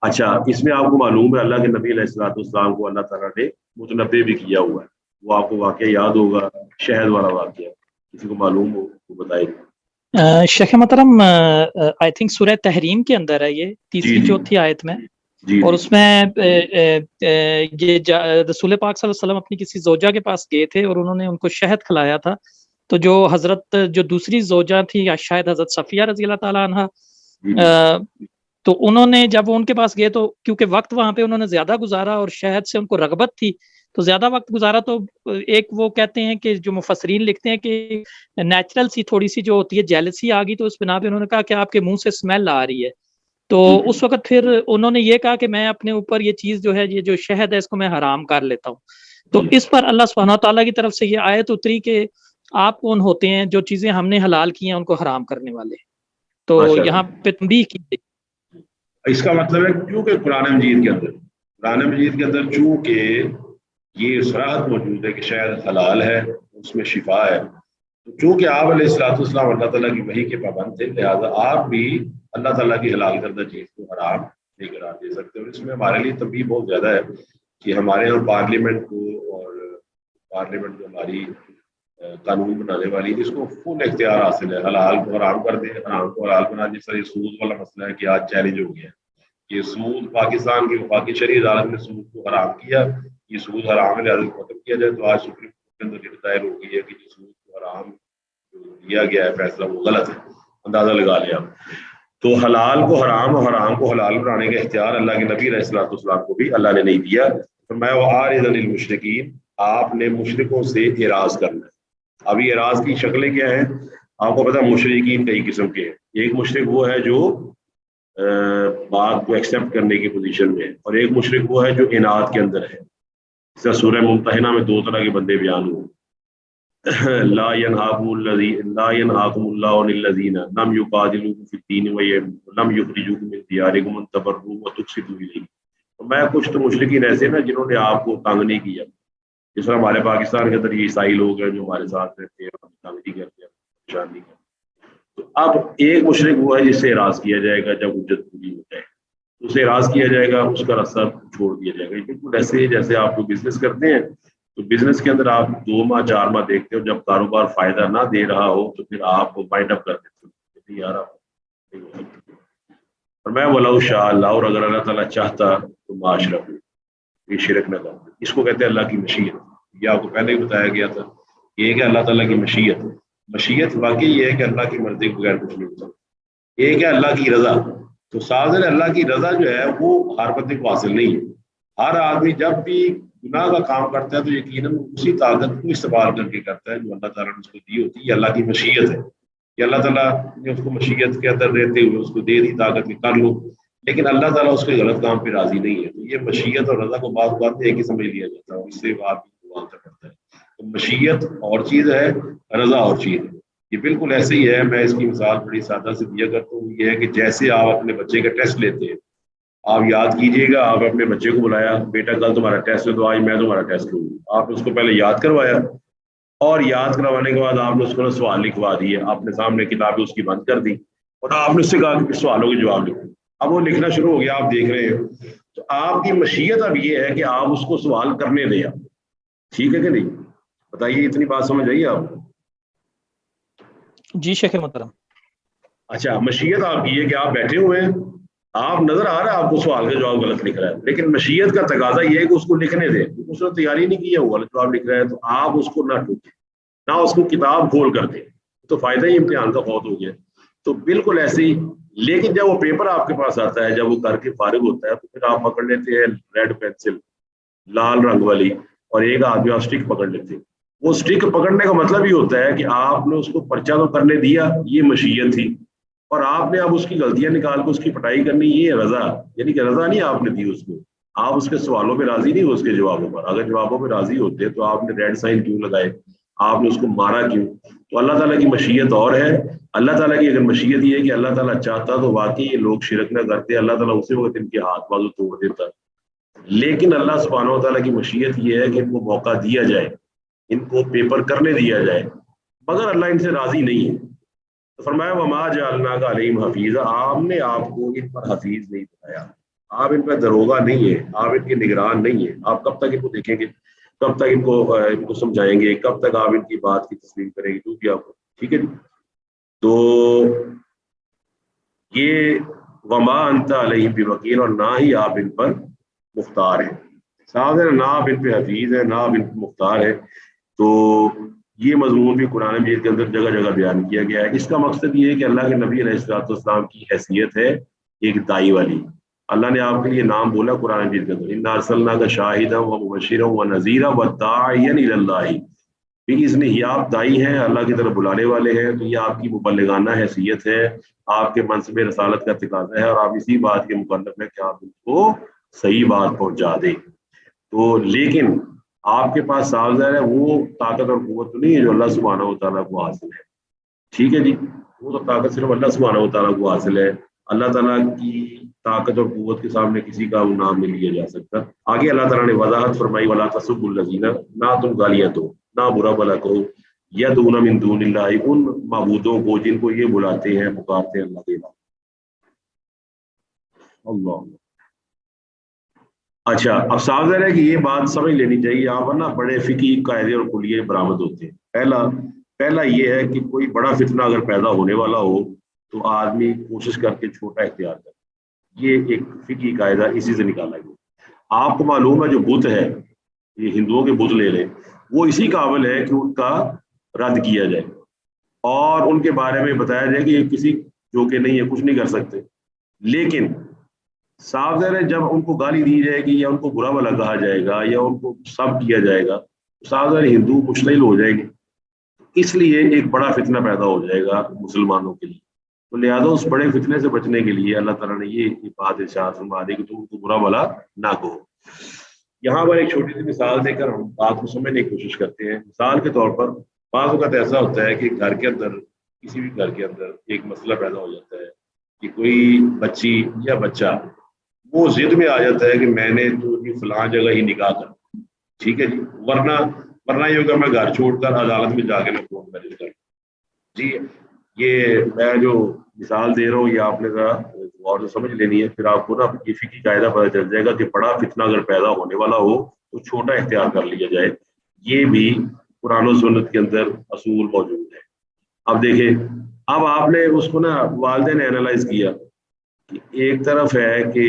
اچھا, اس میں آپ کو معلوم ہے اللہ کے نبی علیہ الصلوۃ والسلام کو اللہ تعالیٰ نے متنبع بھی کیا ہوا ہے. وہ آپ کو واقعہ یاد ہوگا, شہد والا واقعہ, کسی کو معلوم ہو وہ بتائیے. شیخ محترم آئی تھنک سورہ تحریم کے اندر ہے یہ, تیسری چوتھی آیت میں, اور اس میں یہ رسول پاک صلی اللہ علیہ وسلم اپنی کسی زوجہ کے پاس گئے تھے اور انہوں نے ان کو شہد کھلایا تھا. تو جو حضرت جو دوسری زوجہ تھی, یا شاید حضرت صفیہ رضی اللہ تعالیٰ عنہ, تو انہوں نے جب ان کے پاس گئے تو کیونکہ وقت وہاں پہ انہوں نے زیادہ گزارا اور شہد سے ان کو رغبت تھی تو زیادہ وقت گزارا, تو ایک وہ کہتے ہیں کہ جو مفسرین لکھتے ہیں کہ نیچرل سی تھوڑی سی جو ہوتی ہے جیلسی آ گئی, تو اس بنا پہ انہوں نے کہا کہ آپ کے منہ سے اسمیل آ رہی ہے. تو اس وقت پھر انہوں نے یہ کہا کہ میں اپنے اوپر یہ چیز جو ہے, یہ جو شہد ہے, اس کو میں حرام کر لیتا ہوں. تو اس پر اللہ سبحانہ تعالیٰ کی طرف سے یہ آیت اتری کہ آپ کون ہوتے ہیں جو چیزیں ہم نے حلال کی ہیں ان کو حرام کرنے والے. تو یہاں پہ تنبیہ کی گئی. اس کا مطلب ہے کیونکہ قرآن مجید کے اندر چونکہ یہ صراحت موجود ہے کہ شاید حلال ہے, اس میں شفا ہے, تو چونکہ آپ علیہ الصلوۃ والسلام اللہ تعالیٰ کی وحی کے پابند تھے, لہٰذا آپ بھی اللہ تعالیٰ کی حلال کردہ چیز کو حرام نہیں قرار دے سکتے. اور اس میں ہمارے لیے تنبیہ بہت زیادہ ہے کہ ہمارے یہاں پارلیمنٹ کو, اور پارلیمنٹ جو ہماری قانون بنانے والی, اس کو فل اختیار حاصل ہے, حلال کو حرام کر دیں, حرام کو حلال بنا دیں. سر یہ سود والا مسئلہ ہے کہ آج چیلنج ہو گیا ہے. یہ سود پاکستان کی وفاقی شرعی عدالت نے سود کو حرام کیا, یہ سود حرام ہے, لہٰذا ختم کیا جائے. تو آج سپریم کورٹ کے اندر یہ دائر ہو گئی ہے کہ جو سود کو حرام دیا گیا ہے فیصلہ وہ غلط ہے. اندازہ لگا لیا. تو حلال کو حرام اور حرام کو حلال بنانے کا اختیار اللہ کے نبی علیہ الصلوۃ والسلام کو بھی اللہ نے نہیں دیا. فرمایا وَأَعْرِضْ عَنِ الْمُشْرِكِينَ, آپ نے مشرکوں سے اعراض کرنا ہے. ابھی اعراض کی شکلیں کیا ہیں آپ کو پتا, مشرکین کئی قسم کے ہیں. ایک مشرک وہ ہے جو بات کو ایکسیپٹ کرنے کی پوزیشن میں ہے, اور ایک مشرک وہ ہے جو اناد کے اندر ہے. اس طرح سورہ ممتحنہ میں دو طرح کے بندے بیان ہوئے. لا ينهاكم الله عن الذين لم يقاتلوكم في الدين ولم يخرجوكم من دياركم ان تبروا وتقسطوا اليهم. میں کچھ تو مشرکین ایسے نا جنہوں نے آپ کو تنگ نہیں کیا, جس طرح ہمارے پاکستان کے اندر یہ عیسائی لوگ ہیں جو ہمارے ساتھ رہتے ہیں, تنگ نہیں کرتے, پریشان نہیں کرتے. تو اب ایک مشرک وہ ہے جس سے اعراض کیا جائے گا جب حجت پوری ہو جائے, اسے اعراض کیا جائے گا, اس کا راستہ چھوڑ دیا جائے گا. بالکل ایسے ہی جیسے آپ کو بزنس کرتے ہیں تو بزنس کے اندر آپ 2 ماہ 4 ماہ دیکھتے ہو, جب کاروبار فائدہ نہ دے رہا ہو تو پھر آپ کو وائنڈ اپ کر دیتے ہو یار. اور میں وَلَوْ شَاءَ اللَّهُ, اور اگر اللہ تعالیٰ چاہتا تو ما اشرکوا, یہ شرک نہ کرتے. اس کو کہتے ہیں اللہ کی مشیت. یہ آپ کو پہلے ہی بتایا گیا تھا, یہ کہ اللہ تعالیٰ کی مشیت. مشیت واقعی یہ ہے کہ اللہ کی مرضی کے بغیر کچھ نہیں ہوتا. ایک ہے اللہ کی رضا. تو ساز اللہ کی رضا جو ہے وہ ہر بندے کو حاصل نہیں ہے. ہر آدمی جب بھی گناہ کا کام کرتا ہے تو یقیناً اسی طاقت کو استعمال کر کے کرتا ہے جو اللہ تعالیٰ نے اس کو دی ہوتی ہے. یہ اللہ کی مشیت ہے کہ اللہ تعالیٰ نے اس کو مشیت کے اندر رہتے ہوئے اس کو دے دی طاقت کر لو, لیکن اللہ تعالیٰ اس کے غلط کام پہ راضی نہیں ہے. تو یہ مشیت اور رضا کو بعض بات ایک ہی سمجھ لیا جاتا ہے, اس سے آدمی کرتا ہے. تو مشیت اور چیز ہے, رضا اور چیز ہے. یہ بالکل ایسے ہی ہے. میں اس کی مثال بڑی سادہ سے دیا کرتا ہوں. یہ ہے کہ جیسے آپ اپنے بچے کا ٹیسٹ لیتے ہیں, آپ یاد کیجئے گا, آپ اپنے بچے کو بلایا, بیٹا کل تمہارا ٹیسٹ ہے تو آج میں تمہارا ٹیسٹ لوں. آپ نے اس کو پہلے یاد کروایا, اور یاد کروانے کے بعد آپ نے اس کو سوال لکھوا دیے, آپ نے سامنے کتابیں اس کی بند کر دی, اور آپ نے اس سے کہا کہ سوالوں کے جواب لکھو. اب وہ لکھنا شروع ہو گیا, آپ دیکھ رہے ہیں. تو آپ کی مشیت اب یہ ہے کہ آپ اس کو سوال کرنے دیں آپ. ٹھیک ہے کہ نہیں؟ بتائیے اتنی بات سمجھ آئی آپ؟ جی شیخ محترم. اچھا مشیت آپ کی ہے کہ آپ بیٹھے ہوئے ہیں, آپ نظر آ رہا ہے آپ کو سوال کا جواب غلط لکھ رہا ہے, لیکن مشیت کا تقاضا یہ ہے کہ اس کو لکھنے دیں. اس نے تیاری نہیں کی ہے, وہ غلط جواب لکھ رہا ہے, تو آپ اس کو نہ ٹوکیں, نہ اس کو کتاب کھول کر دیں, تو فائدہ ہی امتحان کا فوت ہو گیا. تو بالکل ایسے ہی. لیکن جب وہ پیپر آپ کے پاس آتا ہے, جب وہ کر کے فارغ ہوتا ہے, تو پھر آپ پکڑ لیتے ہیں ریڈ پینسل لال رنگ والی, اور ایک آدمی آپ اسٹک پکڑ لیتے ہیں. وہ اسٹک پکڑنے کا مطلب یہ ہوتا ہے کہ آپ نے اس کو پرچہ تو کرنے دیا, یہ مشیت تھی, اور آپ نے اب اس کی غلطیاں نکال کے اس کی پٹائی کرنی, یہ رضا, یعنی کہ رضا نہیں آپ نے دی اس کو. آپ اس کے سوالوں پہ راضی نہیں ہو, اس کے جوابوں پر. اگر جوابوں پہ راضی ہوتے تو آپ نے ریڈ سائن کیوں لگائے, آپ نے اس کو مارا کیوں؟ تو اللہ تعالیٰ کی مشیت اور ہے. اللہ تعالیٰ کی اگر مشیت یہ ہے کہ اللہ تعالیٰ چاہتا تو واقعی یہ لوگ شرک نہ کرتے, اللہ تعالیٰ اسی وقت ان کے ہاتھ بازو توڑ دیتا. لیکن اللہ سبحانہ و تعالیٰ کی مشیت یہ ہے کہ ان کو موقع دیا جائے, ان کو پیپر کرنے دیا جائے, مگر اللہ ان سے راضی نہیں ہے. تو فرمایا وما جعلناک علیہم حفیظا, آپ نے آپ کو ان پر حفیظ نہیں بنایا, آپ ان پر دروغہ نہیں ہے, آپ ان کے نگران نہیں ہے. آپ کب تک ان کو دیکھیں گے, کب تک ان کو سمجھائیں گے, کب تک آپ ان کی بات کی تسلیم کریں گے, جو بھی آپ کو. ٹھیک ہے جی. تو یہ وما انت علیہم بوکیل, اور نہ ہی آپ ان پر مختار ہیں. صاحب نہ آپ ان پہ حفیظ ہے, نہ آپ ان پہ مختار ہے. تو یہ مضمون بھی قرآن مجید کے اندر جگہ جگہ بیان کیا گیا ہے. اس کا مقصد یہ ہے کہ اللہ کے نبی علیہ الصلوۃ والسلام کی حیثیت ہے ایک دائی والی. اللہ نے آپ کے لیے نام بولا قرآن مجید کے اندر, انا ارسلناک شاہدا ومبشرا ونذیرا وداعیا الی اللہ, باذنہ ہی آپ دائی ہیں, اللہ کی طرف بلانے والے ہیں. تو یہ آپ کی مبلغانہ حیثیت ہے, آپ کے منصب رسالت کا تقاضا ہے, اور آپ اسی بات کے مکلف ہیں کہ آپ ان کو صحیح بات پہنچا دیں. تو لیکن آپ کے پاس صاف ظاہر ہے وہ طاقت اور قوت نہیں ہے جو اللہ سبحانہ و تعالیٰ کو حاصل ہے. ٹھیک ہے جی, وہ تو طاقت صرف اللہ سبحانہ و تعالیٰ کو حاصل ہے. اللہ تعالیٰ کی طاقت اور قوت کے سامنے کسی کا نام نہیں لیا جا سکتا. آگے اللہ تعالیٰ نے وضاحت فرمائی, ولا تسبوا الذین, نہ تم گالیاں دو, نہ برا بھلا کہو, یدعون من دون اللہ, ان معبودوں کو جن کو یہ بلاتے ہیں پکارتے ہیں اللہ کے علاوہ. اللہ. اچھا, اب صاف ظاہر ہے کہ یہ بات سمجھ لینی چاہیے آپ, ورنہ بڑے فقہی قاعدے اور کلیے برآمد ہوتے ہیں. پہلا یہ ہے کہ کوئی بڑا فتنہ اگر پیدا ہونے والا ہو تو آدمی کوشش کر کے چھوٹا اختیار کرے. یہ ایک فقہی قاعدہ اسی سے نکالا گیا. آپ کو معلوم ہے جو بت ہے, یہ ہندوؤں کے بت لے لیں, وہ اسی قابل ہے کہ ان کا رد کیا جائے اور ان کے بارے میں بتایا جائے کہ یہ کسی جو کہ نہیں ہے, کچھ نہیں کر سکتے. لیکن صاف ظاہر ہے جب ان کو گالی دی جائے گی یا ان کو برا بھلا کہا جائے گا یا ان کو سب کیا جائے گا, صاف ظاہر ہندو مشتعل ہو جائیں گے. اس لیے ایک بڑا فتنہ پیدا ہو جائے گا مسلمانوں کے لیے. تو لہٰذا اس بڑے فتنے سے بچنے کے لیے اللہ تعالیٰ نے یہ بات ارشاد فرما دی کہ تم ان کو برا بھلا نہ کہو. یہاں پر ایک چھوٹی سی مثال دے کر ہم بات کو سمجھنے کی کوشش کرتے ہیں. مثال کے طور پر بعض اوقات ایسا ہوتا ہے کہ گھر کے اندر, کسی بھی گھر کے اندر ایک مسئلہ پیدا ہو جاتا ہے کہ کوئی بچی یا بچہ وہ ضد میں آ جاتا ہے کہ میں نے تو فلاں جگہ ہی نکاح کر. ٹھیک ہے جی, ورنہ یہ ہوگا میں گھر چھوڑ کر عدالت میں جا کے میں کورٹ میرج کر. جی, یہ میں جو مثال دے رہا ہوں یہ آپ نے ذرا غور سے سمجھ لینی ہے, پھر آپ کو نا یہ فقہی قاعدہ پتہ چل جائے گا کہ بڑا فتنہ اگر پیدا ہونے والا ہو تو چھوٹا اختیار کر لیا جائے. یہ بھی قرآن و سنت کے اندر اصول موجود ہے. اب دیکھیں, اب آپ نے اس کو نا والدین نے اینالائز کیا کہ ایک طرف ہے کہ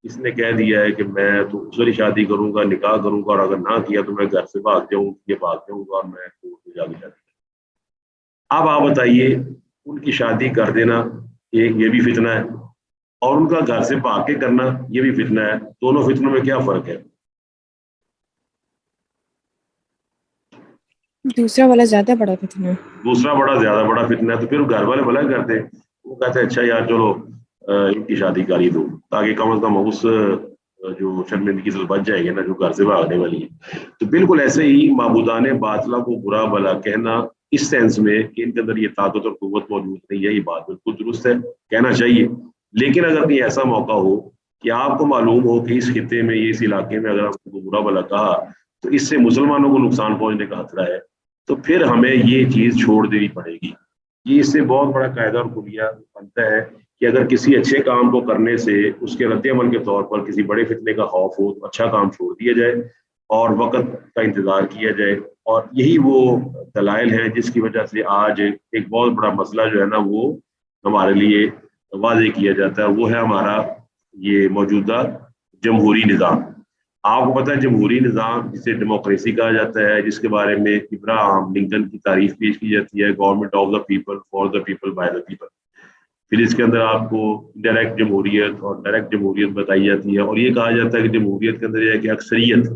اس نے کہہ دیا ہے کہ میں تو دوسری شادی کروں گا, نکاح کروں گا, اور اگر نہ کیا تو میں گھر سے بھاگ جاؤں گا اور میں کورٹ میں جا کے شادی کروں. اب آپ بتائیے, ان کی شادی کر دینا ایک یہ بھی فتنہ ہے, اور ان کا گھر سے بھاگ کے کرنا یہ بھی فتنہ ہے. دونوں فتنوں میں کیا فرق ہے؟ دوسرا والا زیادہ بڑا فتنہ ہے. دوسرا زیادہ بڑا فتنہ ہے. تو پھر گھر والے بھلا کرتے, وہ کہتے ہیں اچھا یار چلو ان کی شادی کر ہی دو, تاکہ کم از کم اس جو شرمندگی سے بچ جائے گی نا جو گھر سے بھاگنے والی ہے. تو بالکل ایسے ہی معبودان باطلہ کو برا بھلا کہنا اس سینس میں کہ ان کے اندر یہ طاقت اور قوت موجود نہیں ہے, یہ بات بالکل درست ہے, کہنا چاہیے. لیکن اگر کوئی ایسا موقع ہو کہ آپ کو معلوم ہو کہ اس خطے میں, اس علاقے میں اگر آپ کو برا بھلا کہا تو اس سے مسلمانوں کو نقصان پہنچنے کا خطرہ ہے, تو پھر ہمیں یہ چیز چھوڑ دینی پڑے گی. یہ اس سے بہت بڑا قاعدہ اور کلیہ بنتا ہے کہ اگر کسی اچھے کام کو کرنے سے اس کے رد عمل کے طور پر کسی بڑے فتنے کا خوف ہو تو اچھا کام چھوڑ دیا جائے اور وقت کا انتظار کیا جائے. اور یہی وہ دلائل ہیں جس کی وجہ سے آج ایک بہت بڑا مسئلہ جو ہے نا وہ ہمارے لیے واضح کیا جاتا ہے. وہ ہے ہمارا یہ موجودہ جمہوری نظام. آپ کو پتہ ہے جمہوری نظام جسے ڈیموکریسی کہا جاتا ہے, جس کے بارے میں ابراہم لنکن کی تعریف پیش کی جاتی ہے, government of the people, for the people, by the people. پھر اس کے اندر آپ کو ڈائریکٹ جمہوریت اور ڈائریکٹ جمہوریت بتائی جاتی ہے, اور یہ کہا جاتا ہے کہ جمہوریت کے اندر یہ ہے کہ اکثریت.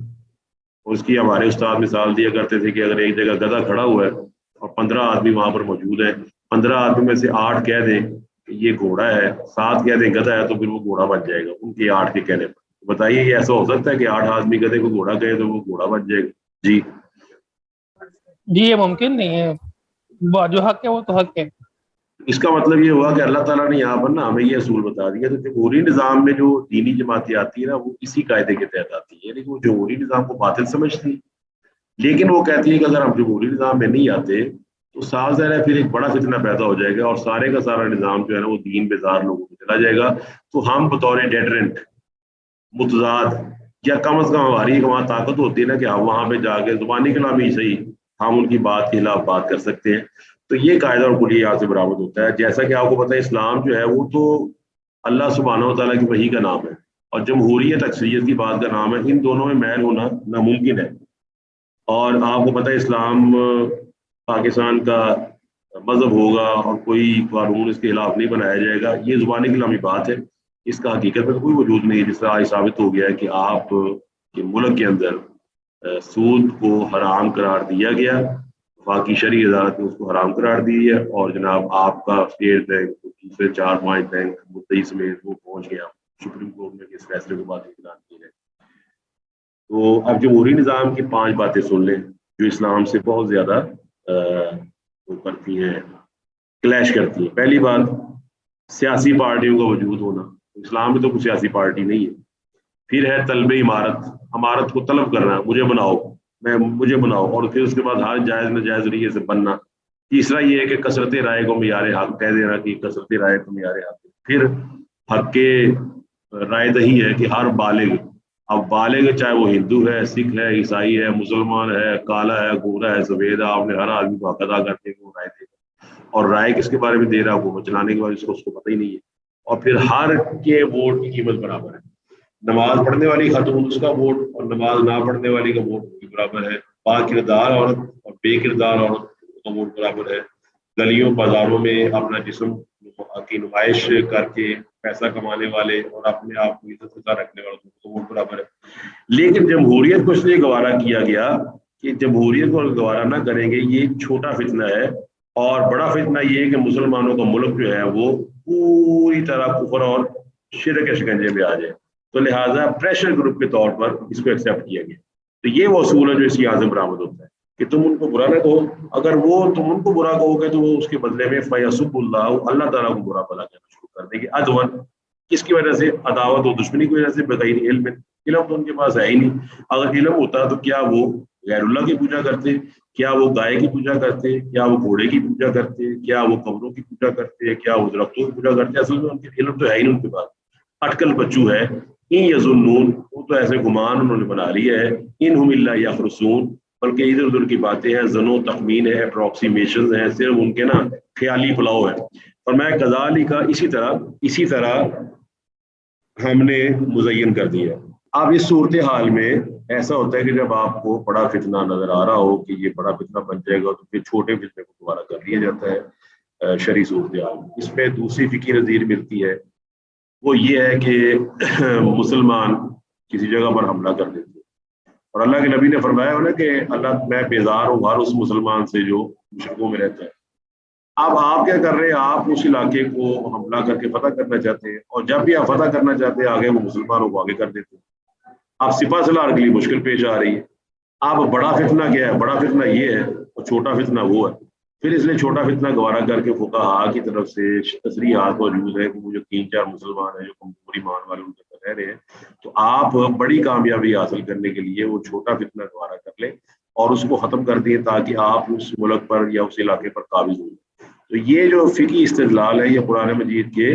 اور اس کی ہمارے استاد مثال دیا کرتے تھے کہ اگر ایک جگہ گدھا کھڑا ہوا ہے اور 15 آدمی وہاں پر موجود ہیں, 15 آدمی میں سے 8 کہہ دیں کہ یہ گھوڑا ہے, 7 کہہ دیں گدھا ہے, تو پھر وہ گھوڑا بن جائے گا ان کے 8 کے کہنے پر. بتائیے یہ ایسا ہو سکتا ہے کہ 8 آدمی گدھے کو گھوڑا کہے تو وہ گھوڑا بن جائے گا؟ جی یہ ممکن نہیں ہے. جو حق ہے وہ تو حق ہے. اس کا مطلب یہ ہوا کہ اللہ تعالیٰ نے یہاں پر نا ہمیں یہ اصول بتا دیا. تو جمہوری نظام میں جو دینی جماعتیں آتی ہیں نا وہ اسی قاعدے کے تحت آتی ہیں, یعنی کہ وہ جمہوری نظام کو باطل سمجھتی, لیکن وہ کہتی ہے کہ اگر ہم جمہوری نظام میں نہیں آتے تو صاف ظاہر ہے پھر ایک بڑا فتنہ پیدا ہو جائے گا اور سارے کا سارا نظام جو ہے نا وہ دین بیزار لوگوں کو چلا جائے گا. تو ہم بطور ڈیٹرنٹ, متضاد, یا کم از کم ہماری وہاں طاقت ہوتی ہے نا کہ ہم وہاں پہ جا کے زبانی کلام ہی صحیح ہم ان کی بات کے خلاف بات کر سکتے ہیں. تو یہ قاعدہ اور کلیہ یہاں سے برآمد ہوتا ہے. جیسا کہ آپ کو پتہ ہے اسلام جو ہے وہ تو اللہ سبحانہ و تعالیٰ کی وحی کا نام ہے, اور جمہوریت اکثریت کی بات کا نام ہے. ان دونوں میں میل ہونا ناممکن ہے. اور آپ کو پتہ ہے اسلام پاکستان کا مذہب ہوگا اور کوئی قانون اس کے خلاف نہیں بنایا جائے گا, یہ زبانی کلامی بات ہے. اس کا حقیقت میں کوئی وجود نہیں. جس طرح آج ثابت ہو گیا ہے کہ آپ کے ملک کے اندر سود کو حرام قرار دیا گیا, وفاقی شرعی عدالت نے اس کو حرام قرار دی ہے, اور جناب آپ کا اسٹیٹ بینک دوسرے 4-5 بینک مدعی سمیت وہ پہنچ گیا سپریم کورٹ میں کہ اس فیصلے کو باطل قرار دیا جائے. تو اب جمہوری نظام کی 5 باتیں سن لیں جو اسلام سے بہت زیادہ وہ کرتی ہیں, کلیش کرتی ہیں. پہلی بات, سیاسی پارٹیوں کا وجود ہونا. اسلام میں تو کوئی سیاسی پارٹی نہیں ہے. پھر ہے طلب عمارت, عمارت کو طلب کرنا, مجھے بناؤ, مجھے بناؤ, اور پھر اس کے بعد ہر جائز ناجائز ذریعے سے بننا. تیسرا یہ ہے کہ کثرت رائے کو معیار حق کہہ دینا کہ کثرت رائے کو معیار حق. پھر حق کے رائے دہی ہے کہ ہر بالغ, اب بالغ چاہے وہ ہندو ہے, سکھ ہے, عیسائی ہے, مسلمان ہے, کالا ہے, گورا ہے, سفید ہے, آپ نے ہر آدمی کو حق ادا کرتے کہ وہ رائے دے گا. اور رائے کس کے بارے میں دے رہا ہے, وہ چلانے کے بعد اس کو پتہ ہی نہیں ہے. اور پھر ہر کے ووٹ کی قیمت برابر ہے. نماز پڑھنے والی خاتون اس کا ووٹ اور نماز نہ پڑھنے والی کا ووٹ بھی برابر ہے. با کردار عورت اور بے کردار عورت کا ووٹ برابر ہے. گلیوں بازاروں میں اپنا جسم کی نمائش کر کے پیسہ کمانے والے اور اپنے آپ کو عزت سے رکھنے والوں کا ووٹ برابر ہے. لیکن جمہوریت کو اس لیے گوارا کیا گیا کہ جمہوریت کو گوارا نہ کریں گے یہ چھوٹا فتنہ ہے, اور بڑا فتنہ یہ ہے کہ مسلمانوں کا ملک جو ہے وہ پوری طرح کفر اور شرک کے شکنجے میں آ جائے. تو لہٰذا پریشر گروپ کے طور پر اس کو ایکسیپٹ کیا گیا. تو یہ وہ اصول ہے جو اس کی یہاں سے برآمد ہوتا ہے کہ تم ان کو برا نہ کہو. اگر وہ تم ان کو برا کہو گے تو وہ اس کے بدلے میں فیصب اللہ تعالیٰ کو برا بلا کہنا شروع کر دیں گے. ادون کس کی وجہ سے, عداوت و دشمنی کی وجہ سے, بغیر علم. علم تو ان کے پاس ہے ہی نہیں. اگر علم ہوتا تو کیا وہ غیر اللہ کی پوجا کرتے, کیا وہ گائے کی پوجا کرتے, کیا وہ گھوڑے کی پوجا کرتے, کیا وہ قبروں کی پوجا کرتے, کیا وہ درختوں کی پوجا کرتے؟ اصل میں ان کے علم تو ہے ہی نہیں ان کے پاس. اٹکل بچو ہے. یظنون, وہ تو ایسے گمان انہوں نے بنا لیا ہے. انہم الا یخرصون, بلکہ ادھر ادھر کی باتیں ہیں, زن و تخمین ہے, اپروکسیمیشن ہیں, صرف ان کے نا خیالی پلاؤ ہے. اور میں کذالک اسی طرح ہم نے مزین کر دیا. اب اس صورتحال میں ایسا ہوتا ہے کہ جب آپ کو بڑا فتنہ نظر آ رہا ہو کہ یہ بڑا فتنہ بن جائے گا تو پھر چھوٹے فتنے کو دوبارہ کر لیا جاتا ہے شرعی صورتحال. اس میں دوسری فقہی نظیر ملتی ہے, وہ یہ ہے کہ مسلمان کسی جگہ پر حملہ کر دیتے ہیں, اور اللہ کے نبی نے فرمایا ہونا کہ اللہ میں بیزار ہوں ہر اس مسلمان سے جو مشرکوں میں رہتا ہے. اب آپ کیا کر رہے ہیں, آپ اس علاقے کو حملہ کر کے فتح کرنا چاہتے ہیں, اور جب بھی آپ فتح کرنا چاہتے ہیں آگے وہ مسلمانوں کو آگے کر دیتے ہیں. آپ سپاہ سالار کے لیے مشکل پیش آ رہی ہے. آپ بڑا فتنہ کیا ہے, بڑا فتنہ یہ ہے اور چھوٹا فتنہ وہ ہے. پھر اس لیے چھوٹا فتنہ گوارا کر کے فقہاء کی طرف سے تصریحات موجود ہے کہ وہ جو 3-4 مسلمان ہیں جو کمزور ایمان والے ان کے رہ رہے ہیں, تو آپ بڑی کامیابی حاصل کرنے کے لیے وہ چھوٹا فتنہ گوارا کر لیں اور اس کو ختم کر دیں تاکہ آپ اس ملک پر یا اس علاقے پر قابض ہوں. تو یہ جو فقہی استدلال ہے یہ قرآن مجید کے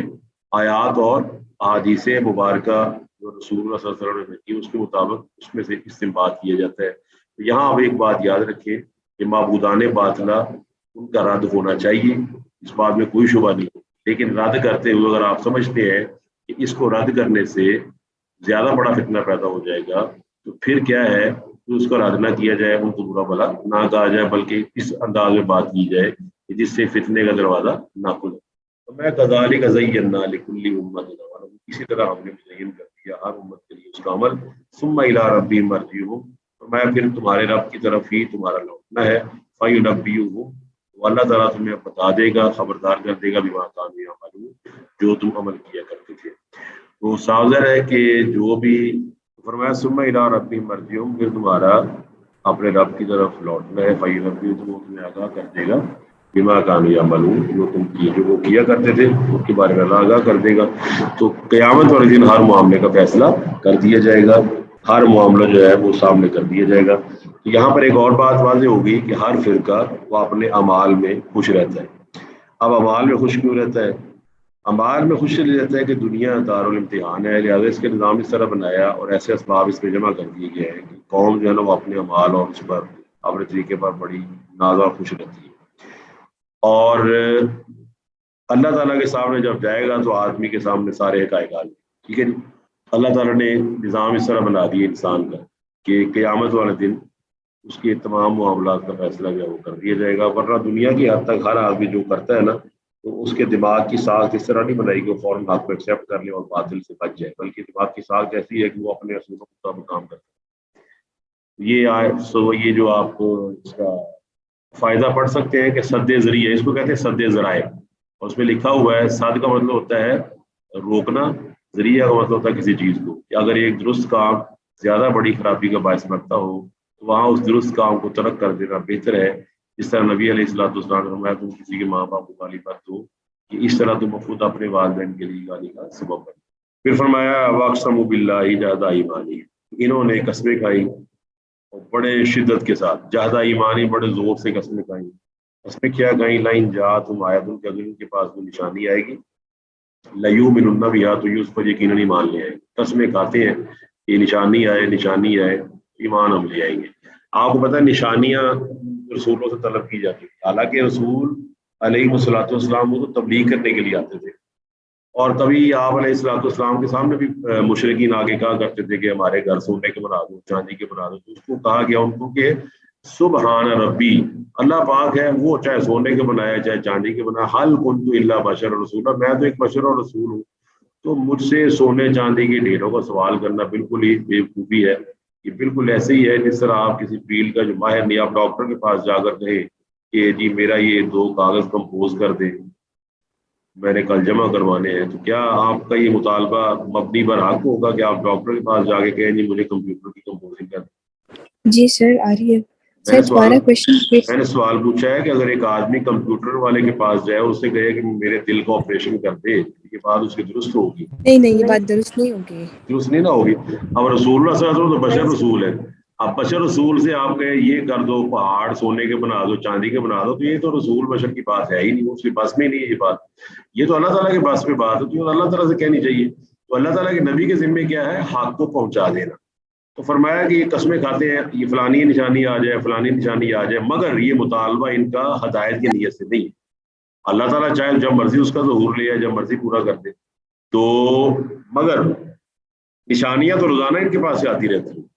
آیات اور احادیث مبارکہ جو رسول اللہ صلی اللہ علیہ وسلم نے کی اس کے مطابق اس میں سے استنباط کیا جاتا ہے. تو یہاں آپ ایک بات یاد رکھیں کہ معبودان باطلہ ان کا رد ہونا چاہیے، اس بات میں کوئی شبہ نہیں، لیکن رد کرتے ہوئے اگر آپ سمجھتے ہیں کہ اس کو رد کرنے سے زیادہ بڑا فتنہ پیدا ہو جائے گا تو پھر کیا ہے کہ اس کو رد نہ کیا جائے، ان کو برا بھلا نہ کہا جائے، بلکہ اس انداز میں بات کی جائے کہ جس سے فتنے کا دروازہ نہ کھلے. تو میں کذالک زینا لکل امۃ، اسی طرح ہم نے مزین کر دیا ہر امت کے لیے اس کا عمل. ثم الی ربہم مرجعہم، تو میں پھر تمہارے رب کی طرف ہی تمہارا لوٹنا ہے. فینبئہم، تو اللہ تعالیٰ تمہیں بتا دے گا، خبردار کر دے گا بما کانوا یعملون، جو تم عمل کیا کرتے تھے. تو صاف ظاہر ہے کہ جو بھی فرمایا ثم الی ربہم مرجعہم، پھر تمہارا اپنے رب کی طرف لوٹنا ہے. فینبئہم، تو وہ تمہیں آگاہ کر دے گا بما کانوا یعملون، جو وہ کیا کرتے تھے اس کے بارے میں اللہ آگاہ کر دے گا. تو قیامت والے دن ہر معاملے کا فیصلہ کر دیا جائے گا، ہر معاملہ جو ہے وہ سامنے کر دیا جائے گا. یہاں پر ایک اور بات واضح ہوگی کہ ہر فرقہ وہ اپنے اعمال میں خوش رہتا ہے. اب اعمال میں خوش کیوں رہتا ہے؟ اعمال میں خوش رہتا ہے کہ دنیا دارالامتحان ہے، لہٰذا اس کے نظام اس طرح بنایا اور ایسے اسباب اس میں جمع کر دیے گئے ہیں کہ قوم جو ہے نا وہ اپنے اعمال اور اس پر اپنے طریقے پر بڑی ناز اور خوش رہتی ہے. اور اللہ تعالیٰ کے سامنے جب جائے گا تو آدمی کے سامنے سارے حقائق آ جائیں. ٹھیک ہے جی، اللہ تعالیٰ نے نظام اس طرح بنا دیا انسان کا کہ قیامت والے دن اس کے تمام معاملات کا فیصلہ جو ہے وہ کر دیا جائے گا. ورنہ دنیا کی حد تک ہر آدمی جو کرتا ہے نا تو اس کے دماغ کی ساخت اس طرح نہیں بنائی کہ وہ فوراً حق کو ایکسیپٹ کر لے اور باطل سے بچ جائے، بلکہ دماغ کی ساخت ایسی ہے کہ وہ اپنے اصولوں کے مطابق کام کرتا ہے. یہ جو آپ کو اس کا فائدہ پڑھ سکتے ہیں کہ سد ذریعہ، اس کو کہتے ہیں سد ذرائع، اور اس میں لکھا ہوا ہے سد کا مطلب ہوتا ہے روکنا، ذریعہ کا مطلب ہوتا ہے کسی چیز کو، کہ اگر ایک درست کام زیادہ بڑی خرابی کا باعث بنتا ہو تو وہاں اس درست کام کو ترک کر دینا بہتر ہے. جس طرح نبی علیہ السلام نے فرمایا تم کسی کے ماں باپ کو گالی مت دو کہ اس طرح تم خود اپنے والدین کے لیے گالی کا سبب بنے. پھر فرمایا واقسموا باللہ جہد ایمانہم، انہوں نے قسمیں کھائی بڑے شدت کے ساتھ، جہد ایمانی بڑے زور سے قسمیں کھائیں. قسمیں کیا کھائیں؟ لئن جاءتہم آیۃ، کہ اگر ان کے پاس کوئی نشانی آئے گی لیؤمنن بہا، تو یہ اس پر یقیناً ایمان لے آئیں گے. قسمیں کھاتے ہیں یہ نشانی آئے ایمان ہم لے آئیں گے. آپ کو پتہ ہے نشانیاں رسولوں سے طلب کی جاتی تھی، حالانکہ رسول علیہ الصلوۃ والسلام وہ تو تبلیغ کرنے کے لیے آتے تھے، اور کبھی آپ علیہ الصلوۃ والسلام کے سامنے بھی مشرکین آگے کہا کرتے تھے کہ ہمارے گھر سونے کے بنا دو، چاندی کے بنا دو. تو اس کو کہا گیا ان کو کہ سبحان ربی، اللہ پاک ہے وہ چاہے سونے کے بنایا چاہے چاندی کے بنایا، حل کنت الا بشر رسولا، میں تو ایک بشر اور رسول ہوں. تو مجھ سے سونے چاندی کے ڈھیروں کا سوال کرنا بالکل ہی بیوقوفی ہے. یہ بالکل ایسے ہی ہے جس طرح آپ کسی فیلڈ کا جو ماہر نہیں، آپ ڈاکٹر کے پاس جا کر کہیں کہ جی میرا یہ 2 کاغذ کمپوز کر دیں، میں نے کل جمع کروانے ہیں. تو کیا آپ کا یہ مطالبہ مبنی بر حق ہوگا کہ آپ ڈاکٹر کے پاس جا کے کہیں جی مجھے کمپیوٹر کی کمپوزنگ کر دیں؟ جی سر آ رہی ہے میں سر. دوبارہ نے سوال پوچھا ہے کہ اگر ایک آدمی کمپیوٹر والے کے پاس جائے اس سے کہے کہ میرے دل کا آپریشن کر دے، یہ بات اس کی درست ہوگی؟ نہیں یہ بات درست نہیں ہوگی. درست نہیں نہ ہوگی. اب رسول اللہ صلی اللہ علیہ وسلم تو بشر رسول ہے، اب بشر رسول سے آپ کہیں یہ کر دو، پہاڑ سونے کے بنا دو، چاندی کے بنا دو، تو یہ تو رسول بشر کی بات ہے ہی نہیں، اس کی بس میں نہیں ہے یہ بات. یہ تو اللہ تعالیٰ کے بس میں بات ہے، تو اللہ تعالیٰ سے کہنی چاہیے. تو اللہ تعالیٰ کے نبی کے ذمے کیا ہے؟ حق کو پہنچا دینا. تو فرمایا کہ یہ قسمیں کھاتے ہیں یہ فلانی نشانی آ جائے فلانی نشانی آ جائے، مگر یہ مطالبہ ان کا ہدایت کی نیت سے نہیں. اللہ تعالیٰ چاہے جب مرضی اس کا ظہور لے جب مرضی پورا کر دے. تو مگر نشانیاں تو روزانہ ان کے پاس سے آتی رہتی ہیں،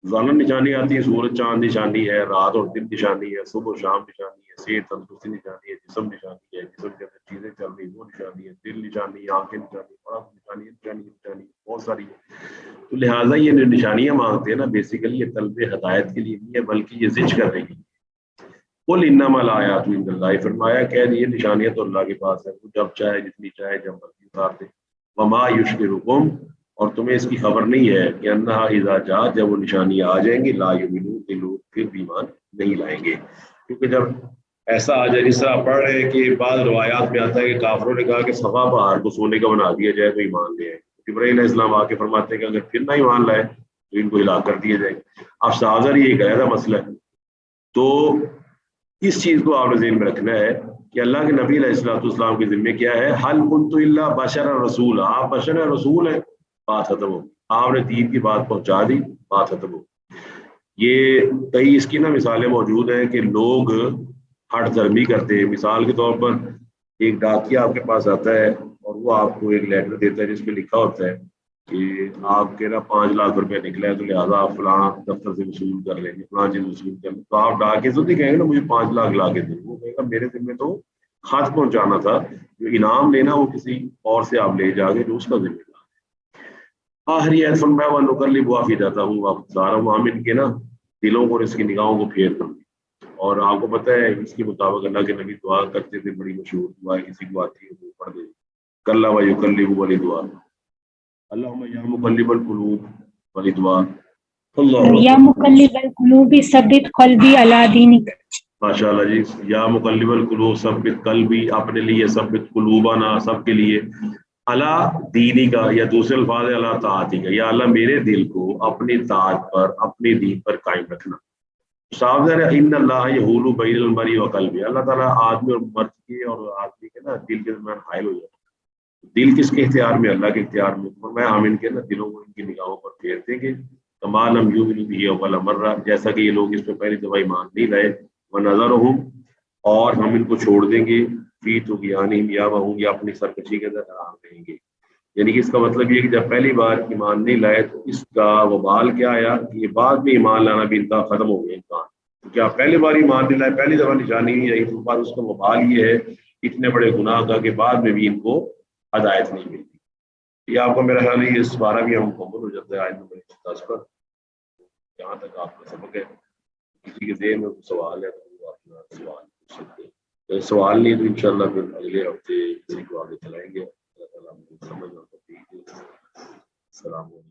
روزانہ نشانی آتی ہے. سورج چاند نشانی ہے، رات اور دن نشانی ہے، صبح و شام نشانی ہے، صحت تندرستی نشانی ہے، جسم نشانی ہے، جسم کے اندر چیزیں چل رہی وہ نشانی ہے، دل نشانی ہے، آنکھیں نشانی ہے، بڑا نشانی بہت ساری. تو لہٰذا یہ نشانیاں مانگتے ہیں نا بیسیکلی یہ طلب ہدایت کے لیے نہیں ہے بلکہ یہ زج کرنے کے لیے. قل انما الآیات عند اللہ، فرمایا کہ یہ نشانیاں تو اللہ کے پاس ہے، جب چاہے جتنی چاہے جب مرضی اتار دے. وما یشعرکم، اور تمہیں اس کی خبر نہیں ہے کہ انہا اذا جاءت، جب وہ نشانیاں آ جائیں گی لا یؤمنون، کہ لوگ پھر بھی ایمان نہیں لائیں گے. کیونکہ جب ایسا آ جائے، جس طرح پڑھ رہے ہیں کہ بعض روایات میں آتا ہے کہ کافروں نے کہا کہ صفا پہاڑ کو سونے کا بنا دیا جائے تو ایمان لے آئے. جبرائیل علیہ السلام آ کے فرماتے ہیں کہ اگر پھر نہ ایمان لائے تو ان کو ہلاک کر دیا جائے. اب سازر یہ ایک علیحدہ مسئلہ ہے. تو اس چیز کو آپ نے ذہن میں رکھنا ہے کہ اللہ کے نبی علیہ السلام کے ذمے کیا ہے، حل کنت الا بشر رسول، آپ بشر رسول ہیں، بات ختم ہو، آپ نے دین کی بات پہنچا دی، بات ختم ہو۔ یہ کئی اس کی نا مثالیں موجود ہیں کہ لوگ ہٹ دھرمی کرتے ہیں۔ مثال کے طور پر ایک ڈاکیا آپ کے پاس آتا ہے اور وہ آپ کو ایک لیٹر دیتا ہے جس پہ لکھا ہوتا ہے کہ آپ کے نا 5 لاکھ روپے نکلا ہے تو لہٰذا آپ فلاں دفتر سے وصول کر لیں گے، فلاں چیز وصول کر لیں، تو آپ ڈاکے تو نہیں کہیں گے نا مجھے 5 لاکھ لا کے دیں، وہ کہے گا میرے ذمہ تو خط پہنچانا تھا، جو انعام لینا وہ کسی اور سے آپ لے جا گے جو اس کا ذمہ دار ہے۔ آخری ایت فرمایا وَنُقَلِّبُ أَفْئِدَتَهُمْ وَأَبْصَارَهُمْ، ہم ان کے نا دلوں کو اور اس کی نگاہوں کو پھیر دیں گے۔ اور آپ کو پتہ ہے اس کے مطابق اللہ کے نبی دعا کرتے تھے، بڑی مشہور دعا ہے، کسی کو آتی ہے وہ پڑھ دے، کلّا وَيُقَلِّبُ والی دعا، اللہم یا مقلب القلوب والی دعا، اللہ یا مقلب القلوب ثبت قلبی علی دینک۔ ماشاء اللہ جی، یا مقلب القلوب ثبت قلبی، اپنے لیے ثبت قلوبنا، سب کے لیے، علی دینی کا، یا دوسرے الفاظ ہے علی طاعتی کا، یا اللہ میرے دل کو اپنی طاعت پر، اپنے دین پر قائم رکھنا۔ صاحب ہے ان اللہ یحول بین المرء و قلبہ، اللہ تعالیٰ آدمی اور مرد کے اور آدمی کے نا دل کے درمیان حائل ہو جاتا ہے۔ دل کس کے اختیار میں؟ اللہ کے اختیار میں۔ میں ہم ان کے نا دلوں کو ان کی نگاہوں پر پھیر دیں گے، کما لم یؤمنوا بہ اول مرہ، جیسا کہ یہ لوگ اس پہ پہلی دفعہ ایمان نہیں لائے، ونذرہم، اور ہم ان کو چھوڑ دیں گے، فی طغیانہم یعمہون، یا اپنی سرکشی کے اندر حرام رہیں گے۔ یعنی کہ اس کا مطلب یہ کہ جب پہلی بار ایمان نہیں لائے تو اس کا وبال کیا آیا کہ یہ بعد میں ایمان لانا بھی ان کا ختم ہو گیا امکان۔ کیا پہلی بار ایمان نہیں لائے، پہلی دفعہ نشانی نہیں آئی تو بعد اس کا وبال یہ ہے اتنے بڑے گناہ کا کہ بعد میں بھی ان کو ہدایت نہیں ملتی۔ یہ آپ کو میرا خیال ہے اس بارہ بھی ہم مکمل ہو جاتا ہے آیت نمبر 10 پر۔ جہاں تک آپ کا سبق ہے، کسی کے ذہن میں کوئی سوال ہے تو وہ اپنا سوال پوچھ سکتے ہیں، سوال نہیں تو انشاءاللہ پھر اگلے ہفتے کسی کو آگے چلائیں گے۔ اللہ تعالیٰ ہم کو سمجھ اور توفیق دے۔ السلام علیکم۔